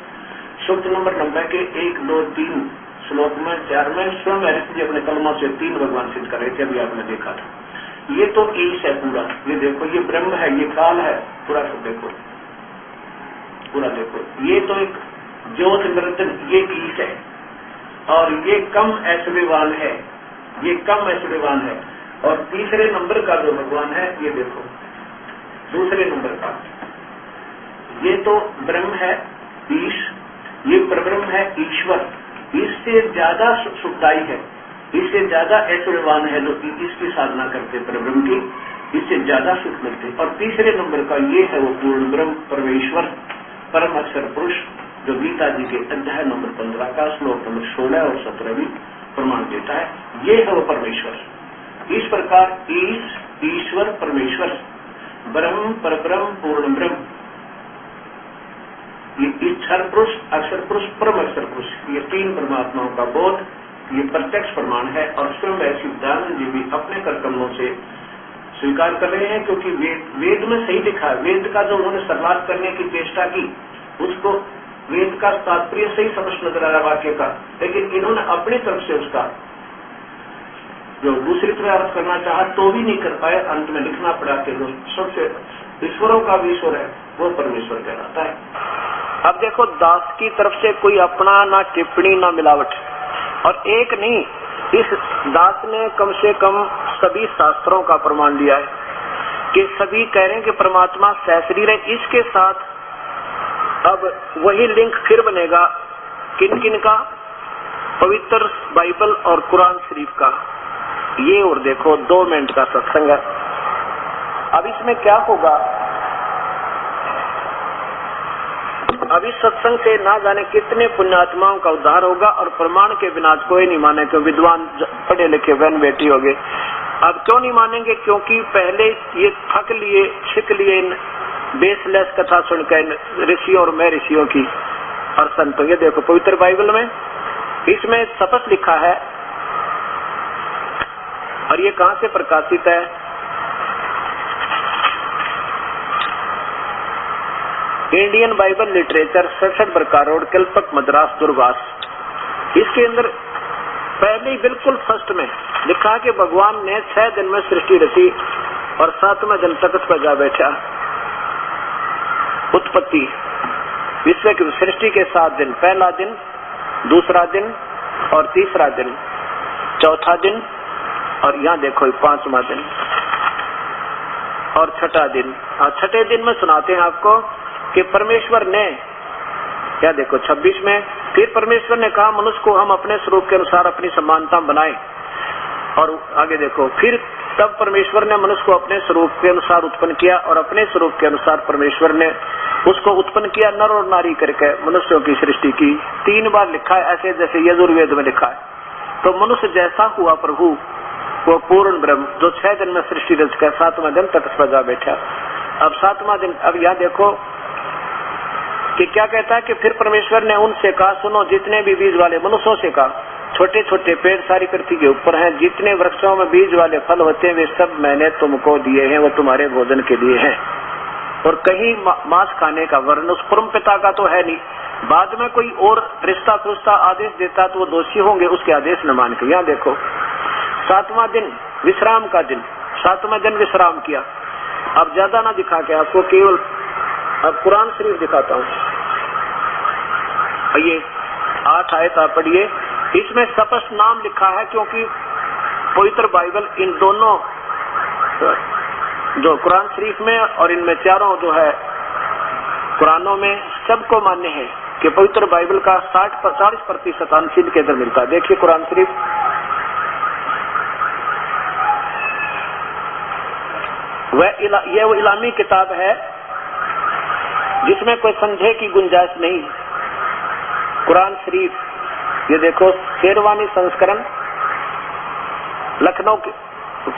सूक्त नंबर 90 के 1, 2, 3 श्लोक में 4 में स्वयं ऋषि जी अपने कलमों से 3 भगवान सिद्ध कर रहे थे, अभी आपने देखा था। ये तो ईश है पूरा, ये देखो ये ब्रह्म है, ये काल है, पूरा सब देखो, पूरा देखो। ये तो एक ज्योत निरंजन, ये ईश है और ये कम ऐश्वर्यवान है, ये कम ऐश्वर्यवान है। और तीसरे नंबर का जो भगवान है ये देखो, दूसरे नंबर का ये तो ब्रह्म है ईश, ये परब्रह्म है ईश्वर। इससे ज्यादा सुखदायी है, इससे ज्यादा ऐश्वर्यवान है लोग इसकी साधना करते परब्रह्म की, इससे ज्यादा सुख मिलते। और तीसरे नंबर का ये है वो पूर्ण ब्रह्म परमेश्वर परम अक्षर पुरुष, जो गीता जी के अध्याय नंबर 15 का श्लोक नंबर 16 और 17 भी प्रमाण देता है। ये है वो परमेश्वर। इस प्रकार ईश, ईश्वर, परमेश्वर, ब्रह्म, परब्रह्म, पूर्ण ब्रह्म, ये अक्षर पुरुष, अक्षर पुरुष, परम अक्षर पुरुष, ये 3 परमात्माओं का बोध ये प्रत्यक्ष प्रमाण है। और स्वयं ऐसी दयानंद जी भी अपने कर्तव्यों से स्वीकार कर रहे हैं, क्योंकि वेद में सही लिखा है। वेद का जो उन्होंने सर्वात करने की चेष्टा की, उसको वेद का तात्पर्य सही समझ नजर आया वाक्य का, लेकिन इन्होंने अपनी तरफ से उसका जो दूसरी तरह अर्थ करना चाहा तो भी नहीं कर पाए, अंत में लिखना पड़ा कि जो सबसे ईश्वरों का भी ईश्वर है वो परमेश्वर कहलाता है। अब देखो दास की तरफ से कोई अपना ना टिप्पणी ना मिलावट, और एक नहीं, इस दास ने कम से कम सभी शास्त्रों का प्रमाण दिया है कि सभी कह रहे हैं कि परमात्मा सहशरीर है। इसके साथ अब वही लिंक फिर बनेगा किन किन का, पवित्र बाइबल और कुरान शरीफ का। ये और देखो 2 मिनट का सत्संग है। अब इसमें क्या होगा, अब इस सत्संग से ना जाने कितने पुण्यात्माओं का उद्धार होगा, और प्रमाण के बिना कोई नहीं माने कि विद्वान पढ़े लिखे बहन बेटी हो गए। अब क्यों नहीं मानेंगे, क्योंकि पहले ये थक लिए, सीख लिए इन बेसलेस कथा सुनकर ऋषियों और मैं ऋषियों की और संतों। ये देखो पवित्र बाइबल में इसमें शपथ लिखा है, और ये कहां से प्रकाशित है, इंडियन बाइबल लिटरेचर 67 बरका रोड, कल्पक, मद्रास, दूरभाष। इसके अंदर पहले ही बिल्कुल फर्स्ट में लिखा है कि भगवान ने 6 दिन में सृष्टि रची और 7वें दिन तख्त पर जा बैठा। उत्पत्ति, विश्व की सृष्टि के 7 दिन, पहला दिन, दूसरा दिन और तीसरा दिन, चौथा दिन, और यहाँ देखो 5वां दिन और 6ठा दिन। और 6ठे दिन में सुनाते हैं आपको कि परमेश्वर ने, क्या देखो 26 में, फिर परमेश्वर ने कहा मनुष्य को हम अपने स्वरूप के अनुसार अपनी समानता बनाए। और आगे देखो, फिर तब परमेश्वर ने मनुष्य को अपने स्वरूप के अनुसार उत्पन्न किया, और अपने स्वरूप के अनुसार परमेश्वर ने उसको उत्पन्न किया, नर और नारी करके मनुष्यों की सृष्टि की। 3 बार लिखा है, ऐसे जैसे यजुर्वेद में लिखा है। तो मनुष्य जैसा हुआ प्रभु वो पूर्ण ब्रह्म, जो 6 दिन में सृष्टि रचकर 7वां दिन तख्त पर जा बैठा। अब 7वां दिन, अब यहाँ देखो कि क्या कहता है कि फिर परमेश्वर ने उनसे कहा, सुनो जितने भी बीज वाले, मनुष्यों से कहा, छोटे छोटे पेड़ सारी पृथ्वी के ऊपर हैं, जितने वृक्षों में बीज वाले फल होते हैं वे सब मैंने तुमको दिए हैं, वो तुम्हारे भोजन के लिए हैं। और कहीं मांस खाने का वर्ण उस परम पिता का तो है नहीं। बाद में कोई और रिश्ता फरिश्ता आदेश देता तो वो दोषी होंगे, उसके आदेश न मान के। यहाँ देखो 7वां दिन विश्राम का दिन, 7वां दिन विश्राम किया। अब ज्यादा ना दिखा के आपको केवल अब कुरान शरीफ दिखाता हूँ। ये 8 आयत आप पढ़िए, इसमें स्पष्ट नाम लिखा है क्योंकि पवित्र बाइबल इन दोनों जो कुरान शरीफ में और इनमें चारों जो है कुरानों में सबको मान्य है कि पवित्र बाइबल का 40% अंश के अंदर मिलता है। देखिए कुरान शरीफ यह वो इलामी किताब है जिसमें कोई संदेह की गुंजाइश नहीं। कुरान शरीफ ये देखो शेरवानी संस्करण, लखनऊ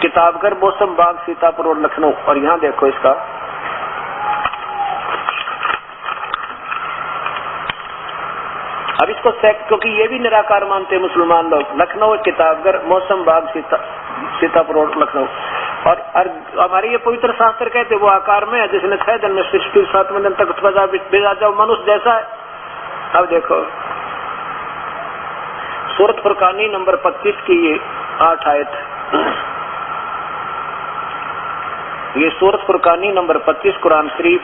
किताबघर, मौसम बाग, सीतापुर रोड, लखनऊ। और यहाँ देखो इसका अब इसको क्योंकि ये भी निराकार मानते हैं मुसलमान लोग। लखनऊ किताबघर, मौसम बाग, सीतापुर रोड, लखनऊ। और हमारे ये पवित्र शास्त्र कहते वो आकार में है जिसने 6 दिन में सृष्टि 7वें दिन तक भेजा जाओ मनुष्य जैसा है। अब देखो सूरत फुरकानी नंबर 25 की ये 8 आयत, ये सूरत फुरकानी नंबर 25 कुरान शरीफ।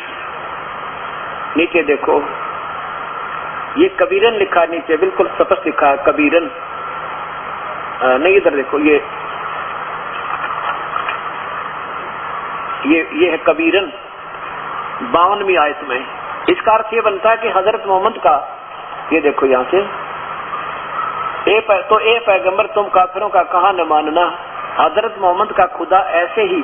नीचे देखो ये कबीरन लिखा, नीचे बिल्कुल स्पष्ट लिखा है कबीरन। नहीं इधर देखो ये है कबीरन 52वीं आयत में। इसका अर्थ ये बनता है कि हजरत मोहम्मद का, ये देखो यहाँ से ए पैगंबर तुम काफिरों का कहा न मानना। हजरत मोहम्मद का खुदा ऐसे ही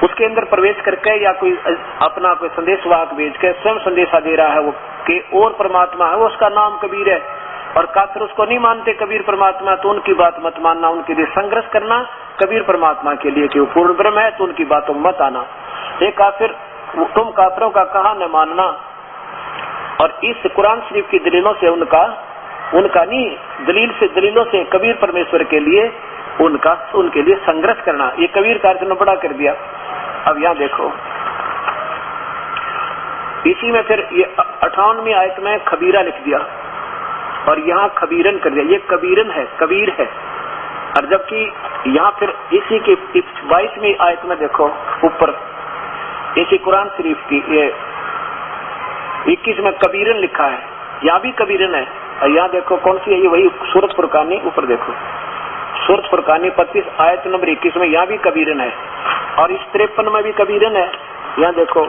उसके अंदर प्रवेश करके या कोई अपना कोई संदेशवाहक भेज के स्वयं संदेशा दे रहा है वो कि और परमात्मा है, वो उसका नाम कबीर है। और काफिर उसको नहीं मानते कबीर परमात्मा, तो उनकी बात मत मानना, उनके लिए संघर्ष करना कबीर परमात्मा के लिए कि वो पूर्ण ब्रह्म है, तो उनकी बातों मत आना। ये काफिर तुम काफिरों का कहा न मानना। और इस कुरान शरीफ की दलीलों से उनका नहीं दलीलों से कबीर परमेश्वर के लिए उनके लिए संघर्ष करना। ये कबीर कार्य ने बड़ा कर दिया। अब यहाँ देखो इसी में फिर ये 58वीं आयत में खबीरा लिख दिया और यहाँ खबीरन कर दिया। ये कबीरन है, कबीर है। और जबकि यहाँ फिर इसी के 22वीं आयत में देखो ऊपर इसी कुरान शरीफ की ये 21 में कबीरन लिखा है, यहाँ भी कबीरन है। और यहाँ देखो कौन सी है, ये वही सूरत फुरकानी, ऊपर देखो सूरत फुरकानी 25 आयत नंबर 21 में यहाँ भी कबीरन है। और इस 53 में भी कबीरन है, यहाँ देखो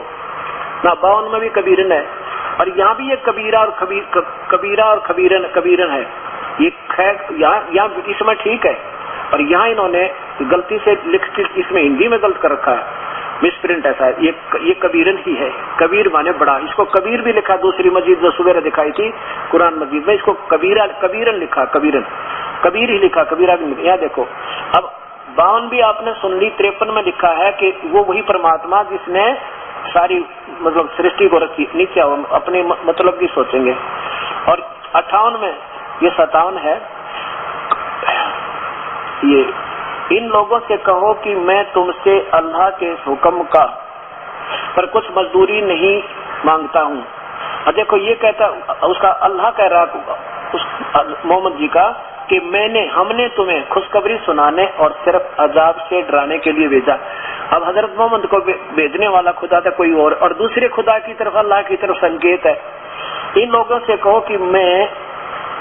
ना 52 में भी कबीरन है। और यहाँ भी ये कबीरा और कबीरन है। ये यहाँ इसमें ठीक है। और यहाँ इन्होंने गलती से इसमें हिंदी में गलत कर रखा है, मिसप्रिंट ऐसा है। ये कबीरन ही है, कबीर माने बड़ा। इसको कबीर भी लिखा, दूसरी मस्जिद जो सुबह दिखाई थी कुरान मस्जिद में, इसको कबीरन लिखा, कबीर ही लिखा, कबीरा भी लिखा। यहाँ देखो अब 52 भी आपने सुन ली, 53 में लिखा है कि वो वही परमात्मा जिसने सारी मतलब सृष्टि को रखी। नीचे अपने मतलब की सोचेंगे। और 58 में ये 57 है, ये इन लोगों से कहो कि मैं तुमसे अल्लाह के हुक्म का पर कुछ मजदूरी नहीं मांगता हूँ। और देखो ये कहता उसका अल्लाह कह रहा उस मोहम्मद जी का कि हमने तुम्हें खुशखबरी सुनाने और सिर्फ अजाब से डराने के लिए भेजा। अब हजरत मोहम्मद को भेजने वाला खुदा था कोई और दूसरे खुदा की तरफ अल्लाह की तरफ संकेत है। इन लोगों से कहो कि मैं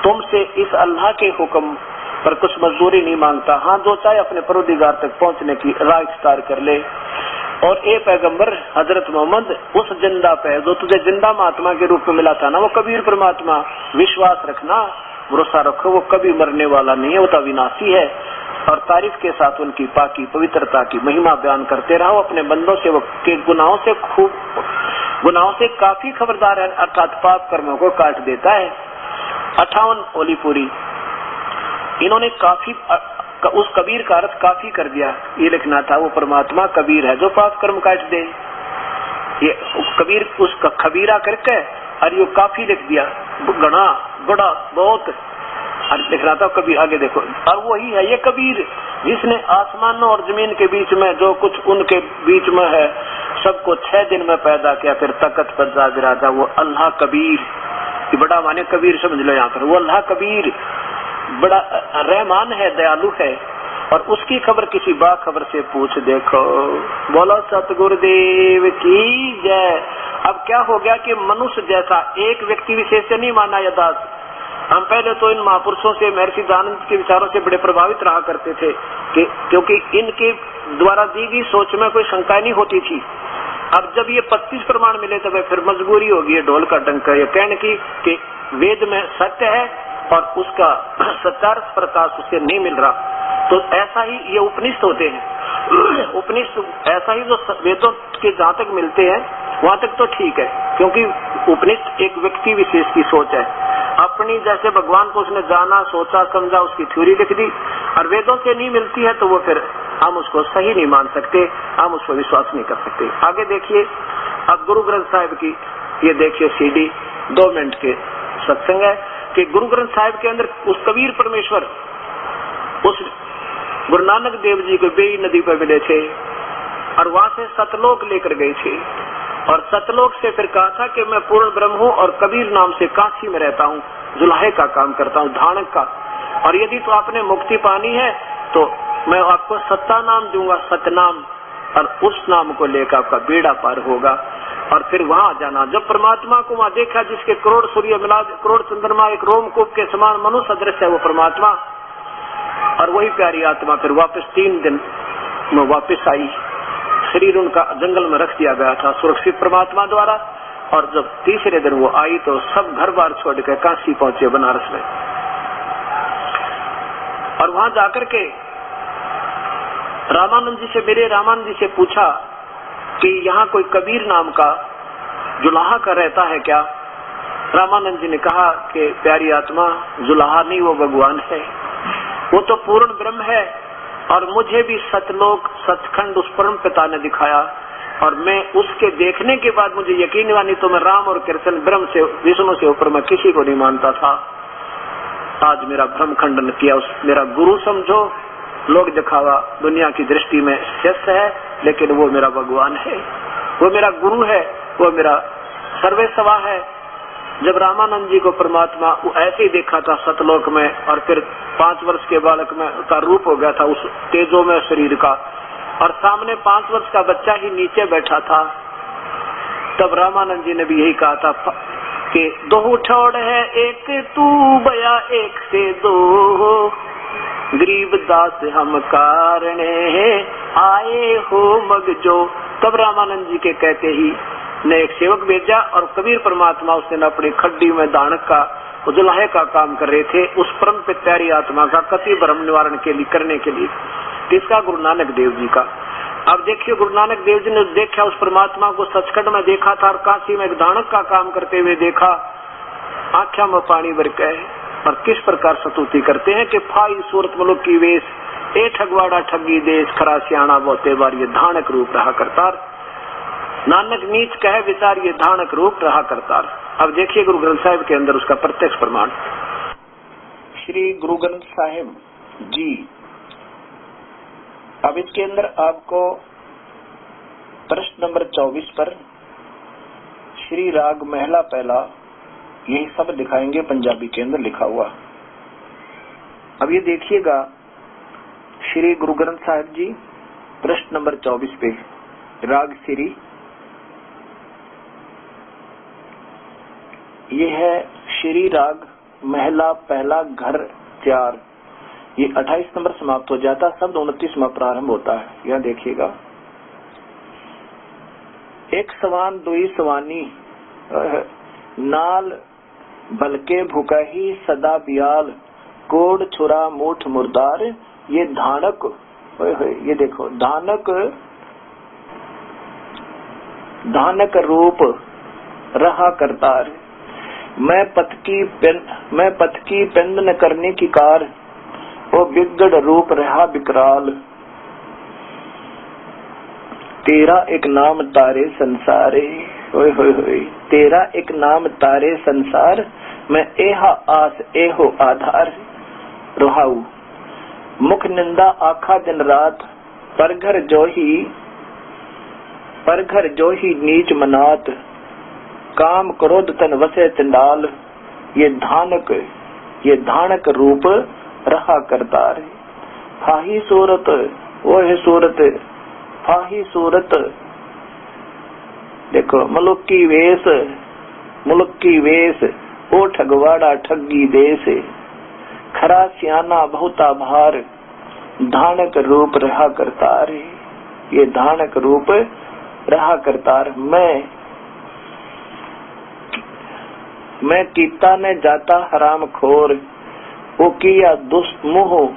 तुमसे इस अल्लाह के हुक्म पर कुछ मजदूरी नहीं मांगता। हाँ, जो चाहे अपने परवरदिगार तक पहुंचने की राह इख्तियार कर ले। और ए पैगंबर हजरत मोहम्मद उस जिंदा पे जो तुझे जिंदा महात्मा के रूप में मिला था ना, वो कबीर परमात्मा, विश्वास रखना, भरोसा रखो, वो कभी मरने वाला नहीं है, वो तो अविनाशी है। और तारीफ के साथ उनकी पाकी पवित्रता की महिमा बयान करते रहो। अपने बंदों से वो के गुनाहों से काफी खबरदार है, अर्थात पाप कर्मों को काट देता है। 58 ओली पूरी इन्होंने काफी उस कबीर का अर्थ काफी कर दिया। ये लिखना था वो परमात्मा कबीर है जो पाप कर्म काट दे। ये कबीर उसका खबीरा करके और ये काफी लिख दिया, बड़ा बहुत। और लिख रहा था कबीर, आगे देखो, और वही है ये कबीर जिसने आसमानों और जमीन के बीच में जो कुछ उनके बीच में है सबको 6 दिन में पैदा किया, फिर तकत पर जा विराजा, वो अल्लाह कबीर, ये बड़ा माने कबीर समझ लो यहाँ पर, वो अल्लाह कबीर बड़ा रहमान है, दयालु है। और उसकी खबर किसी बाखबर से पूछ देखो। बोलो सतगुरुदेव की जय। अब क्या हो गया कि मनुष्य जैसा एक व्यक्ति विशेष से नहीं माना यह दास। हम पहले तो इन महापुरुषों से, महर्षि दयानंद के विचारों से बड़े प्रभावित रहा करते थे कि क्योंकि इनके द्वारा दी गई सोच में कोई शंका नहीं होती थी। अब जब ये 25 प्रमाण मिले तब फिर मजबूरी होगी ढोल का डंका ये कहने की कि वेद में सत्य है और उसका सच्चा प्रकाश उसे नहीं मिल रहा। तो ऐसा ही ये उपनिषद होते हैं। उपनिषद ऐसा ही जो वेदों के जहाँ तक मिलते हैं वहाँ तक तो ठीक है, क्योंकि उपनिषद एक व्यक्ति विशेष की सोच है अपनी। जैसे भगवान को उसने जाना, सोचा, समझा, उसकी थ्योरी लिख दी, और वेदों से नहीं मिलती है तो वो फिर हम उसको सही नहीं मान सकते, हम उसको विश्वास नहीं कर सकते। आगे देखिए, अब गुरु ग्रंथ साहिब की ये देखिए CD 2 मिनट के सत्संग है कि गुरु ग्रंथ साहिब के अंदर उस कबीर परमेश्वर उस गुरु नानक देव जी को बेई नदी पर मिले थे और वहां से सतलोक लेकर गए थे, और सतलोक से फिर कहा था कि मैं पूर्ण ब्रह्म हूँ और कबीर नाम से काशी में रहता हूँ, जुलाहे का काम करता हूँ, धानक का, और यदि तो आपने मुक्ति पानी है तो मैं आपको सत्ता नाम दूंगा, सतनाम, और उस नाम को लेकर आपका बेड़ा पार होगा। और फिर वहां जाना, जब परमात्मा को वहां देखा जिसके करोड़ सूर्य मिला, करोड़ चंद्रमा एक रोमकूप के समान मनुष्य सदृश है वो परमात्मा, और वही प्यारी आत्मा फिर वापस 3 दिन में वापस आई। शरीर उनका जंगल में रख दिया गया था सुरक्षित परमात्मा द्वारा, और जब तीसरे दिन वो आई तो सब घर बार छोड़ के काशी पहुंचे, बनारस में। और वहां जाकर के रामानंद जी से, मेरे रामानंद जी से पूछा कि यहाँ कोई कबीर नाम का जुलाहा का रहता है क्या? रामानंद जी ने कहा कि प्यारी आत्मा, जुलाहा नहीं, वो भगवान है, वो तो पूर्ण ब्रह्म है, और मुझे भी सतलोक सचखंड उस परम पिता ने दिखाया, और मैं उसके देखने के बाद मुझे यकीन हुआ, नहीं तो मैं राम और कृष्ण ब्रह्म से, विष्णु से ऊपर मैं किसी को नहीं मानता था। आज मेरा भ्रम खंडन किया, उस मेरा गुरु समझो, लोग दिखावा दुनिया की दृष्टि में शिष्य है, लेकिन वो मेरा भगवान है, वो मेरा गुरु है, वो मेरा सर्वेसवा है। जब रामानंद जी को परमात्मा ऐसे ही देखा था सतलोक में, और फिर 5 वर्ष के बालक में का रूप हो गया था उस तेजो में शरीर का, और सामने 5 वर्ष का बच्चा ही नीचे बैठा था, तब रामानंद जी ने भी यही कहा था कि 2 ठोड़ है एक तू बया एक से 2, गरीब दास हम कारणे आए हो मगजो। तब रामानंद जी के कहते ही ने एक सेवक भेजा, और कबीर परमात्मा उसने अपनी खड्डी में दानक का जुलाहे का काम कर रहे थे, उस परम प्यारी आत्मा का कति भ्रम निवारण के लिए करने के लिए। किसका? गुरु नानक देव जी का। अब देखिए, गुरु नानक देव जी ने देखा उस परमात्मा को सचखंड में देखा था, और काशी में एक दानक का काम करते हुए देखा, आंखों में पानी भर के, और किस प्रकार स्तुति करते हैं कि फाई सूरत मुलुक की वेश, ए ठगवाड़ा ठगी देश, खरा सियाणा बोते बार, ये धानक रूप रहा करतार, नानक नीच कहे विचार, ये धानक रूप रहा करतार। अब देखिए गुरु ग्रंथ साहिब के अंदर उसका प्रत्यक्ष प्रमाण। श्री गुरु ग्रंथ साहिब जी, अब इसके अंदर आपको प्रश्न नंबर 24 पर श्री राग महला पहला, यही सब दिखाएंगे, पंजाबी के अंदर लिखा हुआ। अब ये देखिएगा, श्री गुरु ग्रंथ साहिब जी प्रश्न नंबर 24 पे, राग सिरी, ये है श्री राग महला पहला घर 4, ये 28 नंबर समाप्त हो जाता, शब्द 29 में प्रारंभ होता है। यह देखिएगा, एक सवान दुई सवानी नाल बलके भुकही सदा बियाल, कोड छुरा मूठ मुर्दार, ये धानक, ये देखो धानक, धानक रूप रहा करतार, मैं पथ की पेंद न करने की कार, वो बिगड़ रूप रहा बिकराल, तेरा एक नाम तारे संसारे, होय होय होय, तेरा एक नाम तारे संसार, मैं एहा आस एहो आधार, रोहाऊ मुख निंदा आखा दिन रात, पर घर जो ही नीच मनात, काम क्रोध तन वसे चंडाल, ये धानक रूप रहा करतार। फाही सूरत वो है सूरत, फाही सूरत देखो मुल्क की वेश, ओ ठगवाड़ा ठगी देश, खरा सियाना बहुता भार, धानक रूप रहा करतार। ये धानक रूप रहा करतार। मैं कीता ने जाता हराम खोर, वो किया दुष्ट मुह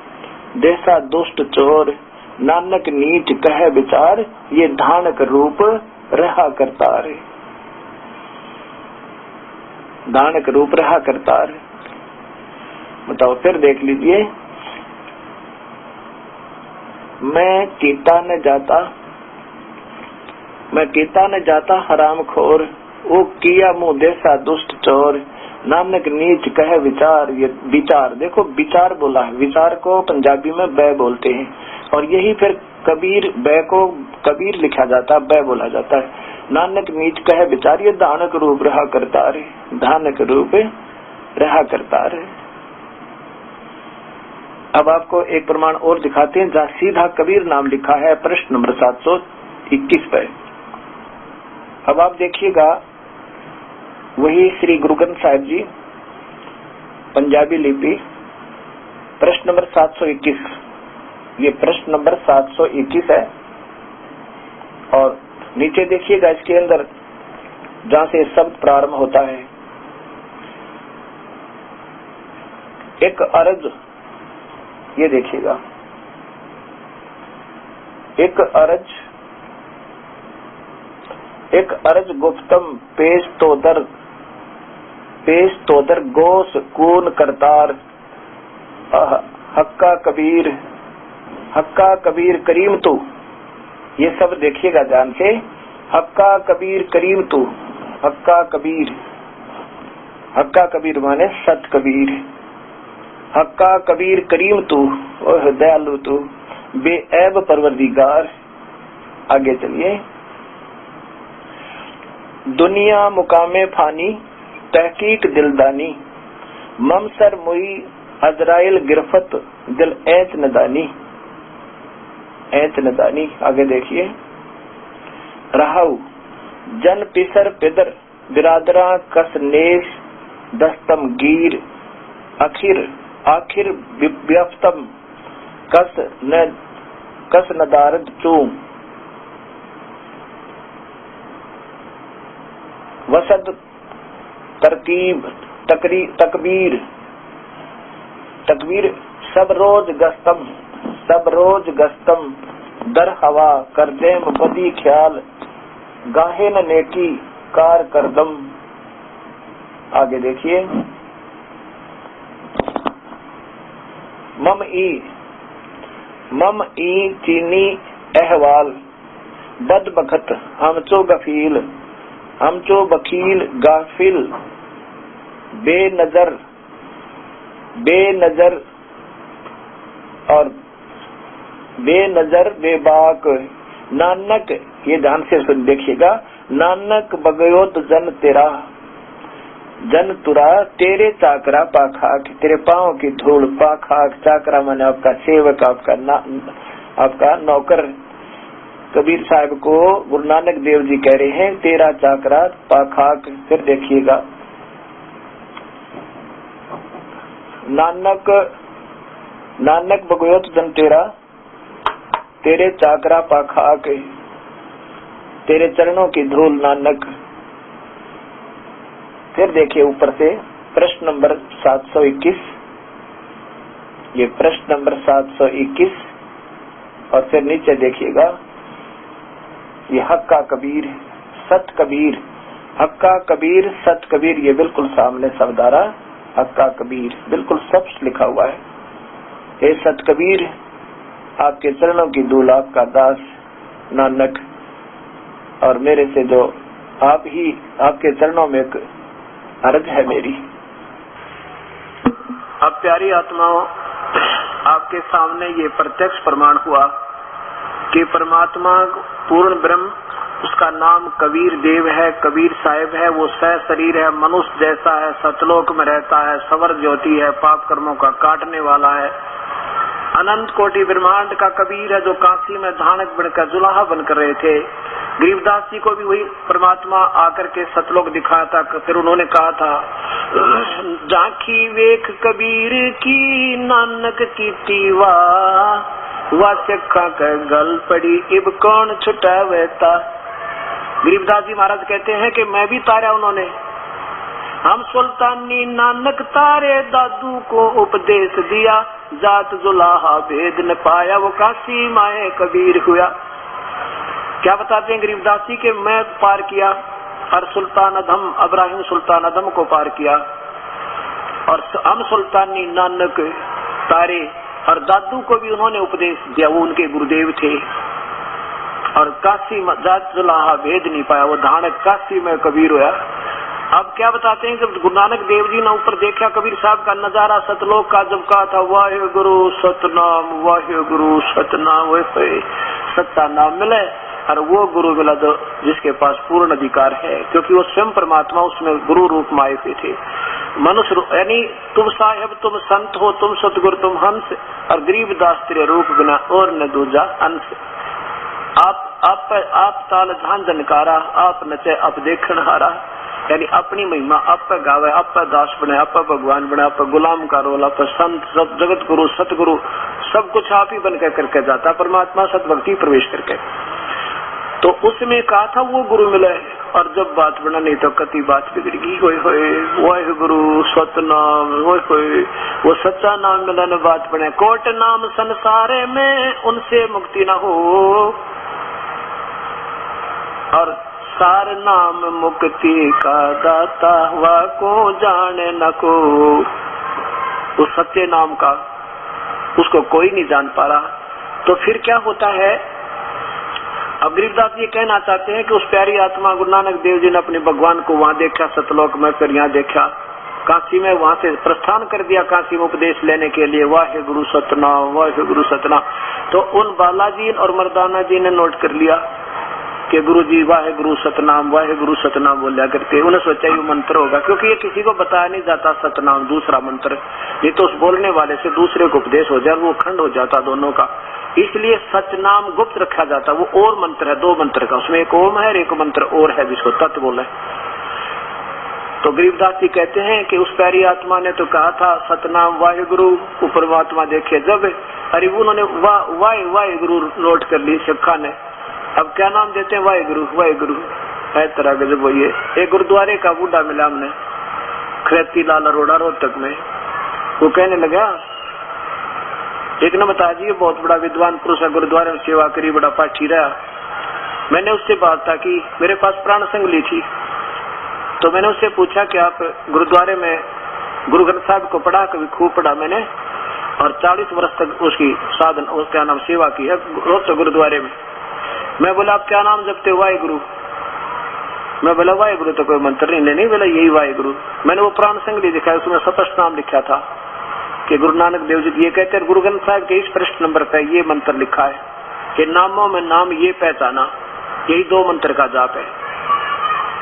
जैसा दुष्ट चोर, नानक नीच कह विचार, ये धानक रूप रहा करतार। धानक रूप रहा करतार। बताओ फिर देख लीजिए। मैं कीता न जाता हराम खोर, वो किया मुँह जैसा दुष्ट चोर, नानक नीच कह विचार। ये विचार देखो, विचार बोला है। विचार को पंजाबी में बै बोलते हैं, और यही फिर कबीर, बै को कबीर लिखा जाता है, बै बोला जाता है। नानक नीच कह विचार, ये धानक रूप रहा करतार। धानक रूप रहा करतार। अब आपको एक प्रमाण और दिखाते हैं, जहाँ सीधा कबीर नाम लिखा है प्रश्न नंबर 721 पे। अब आप देखिएगा, वही श्री गुरु ग्रंथ साहिब जी, पंजाबी लिपि, प्रश्न नंबर 721। ये प्रश्न नंबर 721 है। और नीचे देखिएगा, इसके अंदर जहाँ से शब्द प्रारंभ होता है, एक अर्ज, ये देखिएगा, एक अर्ज गुप्तम पेश तोदर गोस कून करतार, हक्का कबीर करीम तू। ये सब देखिएगा ध्यान से, हक्का कबीर करीम तू। हक्का कबीर माने सत कबीर। हक्का कबीर करीम तू, ओह दयालु तू, बेऐब परवरदिगार। आगे चलिए। दुनिया मुकामे फानी, तहकीक दिलदानी, ममसर मुई अजराइल गिरफत, दिल ऐच नदानी। आगे देखिए। रहाऊ जन पिसर पिदर, बिरादरा कस नेश, दस्तम गीर, आखिर व्यफ्तम कस नदारद चूम, वसद तरकीब तकबीर सब रोज गस्तम, दर हवा कर देम बदी ख्याल, गाहे न नेकी कार करदम। आगे देखिए। मम ई चीनी अहवाल, बद बखत हमचो बखील गाफिल, बेनजर बेबाक, नानक, ये ध्यान से सुन देखिएगा, नानक बगयोत जन तुरा तेरे चाकरा पाखाक, तेरे पाँव की धूल पाखाक। चाकरा माने आपका सेवक, आपका नौकर। कबीर साहब को गुरु नानक देव जी कह रहे हैं, तेरा चाकरा पाखाक। फिर देखिएगा, नानक बगयोत जन तेरा, तेरे चाकरा पाखाक, तेरे चरणों की धूल नानक। फिर देखिए ऊपर से प्रश्न नंबर 721, ये प्रश्न नंबर 721। और फिर नीचे देखिएगा, ये हक्का कबीर सत कबीर, हक्का कबीर सत कबीर, ये बिल्कुल सामने शब्द आ रहा, हक्का कबीर बिल्कुल सब लिखा हुआ है। हे सत कबीर, आपके चरणों की धूल आपका दास नानक, और मेरे से जो आप ही, आपके चरणों में एक अर्ज है मेरी। अब प्यारी आत्माओं, आप आपके सामने ये प्रत्यक्ष प्रमाण हुआ कि परमात्मा पूर्ण ब्रह्म, उसका नाम कबीर देव है, कबीर साहिब है, वो सह शरीर है, मनुष्य जैसा है, सतलोक में रहता है, सवर ज्योति है, पाप कर्मों का काटने वाला है, अनंत कोटि ब्रह्मांड का कबीर है, जो काशी में धानक बनकर जुलाहा बनकर रहे थे। गरीबदास जी को भी वही परमात्मा आकर के सतलोक दिखाया था। फिर उन्होंने कहा था, झांकी वेख कबीर की नानक की तीवा, वाचखा के गल पड़ी इब कौन छुटावेता। गरीबदास जी महाराज कहते हैं कि मैं भी तारा उन्होंने, हम सुल्तानी नानक तारे, दादू को उपदेश दिया, जात जुलाहा भेद न पाया, वो काशी माए कबीर हुआ। क्या बताते हैं गरीबदास जी के मैं पार किया और सुल्तान अधम इब्राहिम सुल्तान अधम को पार किया, और हम सुल्तानी नानक तारे, और दादू को भी उन्होंने उपदेश दिया, वो उनके गुरुदेव थे। और काशी जात जुलाहा भेद नहीं पाया, वो धानक काशी में कबीर हुआ। अब क्या बताते हैं, जब गुरु नानक देव जी ने ऊपर देखा कबीर साहब का नजारा सतलोक का, जब कहा था वाहे गुरु सतनाम, वाहे गुरु सतनाम, वही सच्चा नाम मिले, और वो गुरु मिला जो जिसके पास पूर्ण अधिकार है, क्योंकि वो स्वयं परमात्मा उसमें गुरु रूप में आए हुए थे। मनुष्य यानी तुम साहेब, तुम संत हो, तुम सतगुरु, तुम हंस, और गरीबदास तेरे रूप बिना और न दूजा अंश। आप ताल झान जनकारा, आप नचे आप देखण हारा, यानी अपनी महिमा आप पे गावे, आप पे दास बने, आप पे भगवान बने, आप पे गुलाम का रोल, आप पे संत, सब जगत गुरु सतगुरु, सब कुछ आप ही बनकर करके जाता परमात्मा सतभक्ति प्रवेश करके। तो उसमें कहा था वो गुरु मिले, और जब बात बना नहीं तो कति बात बिगड़ गई। होए होए वाहे गुरु सतनाम, होए होए वो सच्चा नाम मिला न बात बने। कोट नाम संसारे में उनसे मुक्ति न हो, और सार नाम मुक्ति का दाता हुआ को जाने न को। उस सत्य नाम का उसको कोई नहीं जान पा रहा। तो फिर क्या होता है, अब गरीबदास ये कहना चाहते हैं कि उस प्यारी आत्मा गुरु नानक देव जी ने अपने भगवान को वहां देखा सतलोक में, फिर यहाँ देखा काशी में, वहां से प्रस्थान कर दिया काशी में उपदेश लेने के लिए। वाहे गुरु सतनाम, वाहे गुरु सतनाम। तो उन बालाजी और मर्दाना जी ने नोट कर लिया कि गुरु जी वाहे गुरु सतनाम, वाहे गुरु सतनाम बोलिया करते। उन्हें सोचा ये मंत्र होगा, क्योंकि ये किसी को बताया नहीं जाता सतनाम दूसरा मंत्र, ये तो उस बोलने वाले से दूसरे को उपदेश हो जाए, वो खंड हो जाता दोनों का। इसलिए सचनाम गुप्त रखा जाता। वो और मंत्र है, 2 मंत्र का, उसमें एक ओम है और एक मंत्र और है जिसको तत्व बोले। तो गरीबदास जी कहते हैं कि उस प्यारी आत्मा ने तो कहा था सतनाम वाहे गुरु, परमात्मा देखे जब, अरे उन्होंने वाहे गुरु नोट कर ली शिक्षा ने। अब क्या नाम देते हैं, वाहे गुरु है तरह गजब। वो ये एक गुरुद्वारे का बूढ़ा मिला हमने, खरेती लाल अरोड़ा रोहतक में। वो कहने लगा, एक ने बताया जी ये बहुत बड़ा विद्वान पुरुष है, गुरुद्वारे में सेवा करी, बड़ा पाठी रहा। मैंने उससे बात था कि मेरे पास प्राण संग ली थी, तो मैंने उससे पूछा कि आप गुरुद्वारे में गुरु ग्रंथ साहब को पढ़ा? कभी खूब पढ़ा मैंने, और 40 वर्ष तक उसकी साधन, उसका नाम सेवा की है रोहतक गुरुद्वारे में। मैं बोला आप क्या नाम जपते? वाहे गुरु। मैं बोला वाहे गुरु तो कोई मंत्र नहीं बोला यही वाहे गुरु। मैंने वो प्राण संगली दिखाया, उसमें स्पष्ट नाम लिखा था कि गुरु नानक देव जी ये कहते हैं। गुरु ग्रंथ साहब के इस पृष्ठ नंबर पे ये मंत्र लिखा है कि नामों में नाम ये पहचाना, यही 2 मंत्र का जाप है।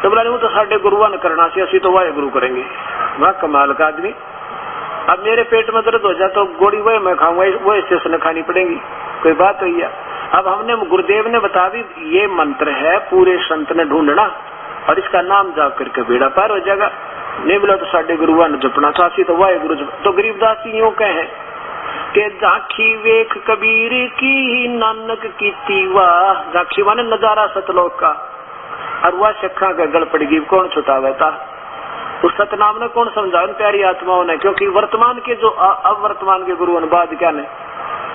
तो बोला नहीं वो तो साढ़े गुरुआ ने करना चाहिए, असी तो वाहे गुरु करेंगे। वह कमाल का आदमी। अब मेरे पेट में दर्द हो जाए तो गोली वही मैं खाऊंगा, वो स्टेशन खानी पड़ेगी, कोई बात हुई है। अब हमने गुरुदेव ने बता दी ये मंत्र है, पूरे संत ने ढूंढना और इसका नाम जाप करके बेड़ा पार हो जाएगा। नहीं बोला तो साढ़े गुरुआ ने जपना था, असी तो वाहे गुरु। तो गरीबदास जी यूं कहे कि झांकी वेख कबीर की नानक की तीवा, झांकी माने नजारा सतलोक का, और वह शखा का गल पड़ेगी कौन छुटावा था। उस सतनाम ने कौन समझा उन प्यारी आत्माओं ने, क्योंकि वर्तमान के जो अवर्तमान के गुरु बाद क्या ने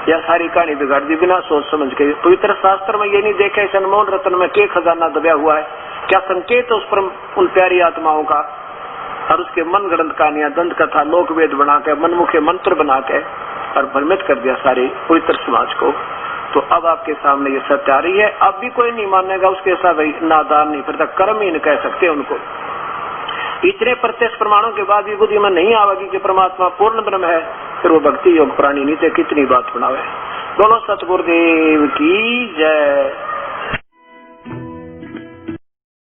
या सारी कहानी बिगाड़ दी बिना सोच समझ के। पवित्र शास्त्र में ये नहीं देखा इस अनमोल रत्न में क्या खजाना दबा हुआ है, क्या संकेत उस पर उन प्यारी आत्माओं का, और उसके मन गणत कहानियां, दंत कथा, लोक वेद बना के, मनमुखे मंत्र बना के और भ्रमित कर दिया सारे पवित्र समाज को। तो अब आपके सामने ये सत्य आ रही है। अब भी कोई नहीं मानेगा उसके साथ नादान नहीं, फिर तक कर्म ही नहीं कह सकते उनको। इतने प्रत्यक्ष प्रमाणों के बाद भी बुद्धि में नहीं आवेगी कि परमात्मा पूर्ण ब्रह्म है, फिर वो भक्ति योग प्राणी नीचे कितनी बात सुनावे। बोलो सतगुरुदेव की जय।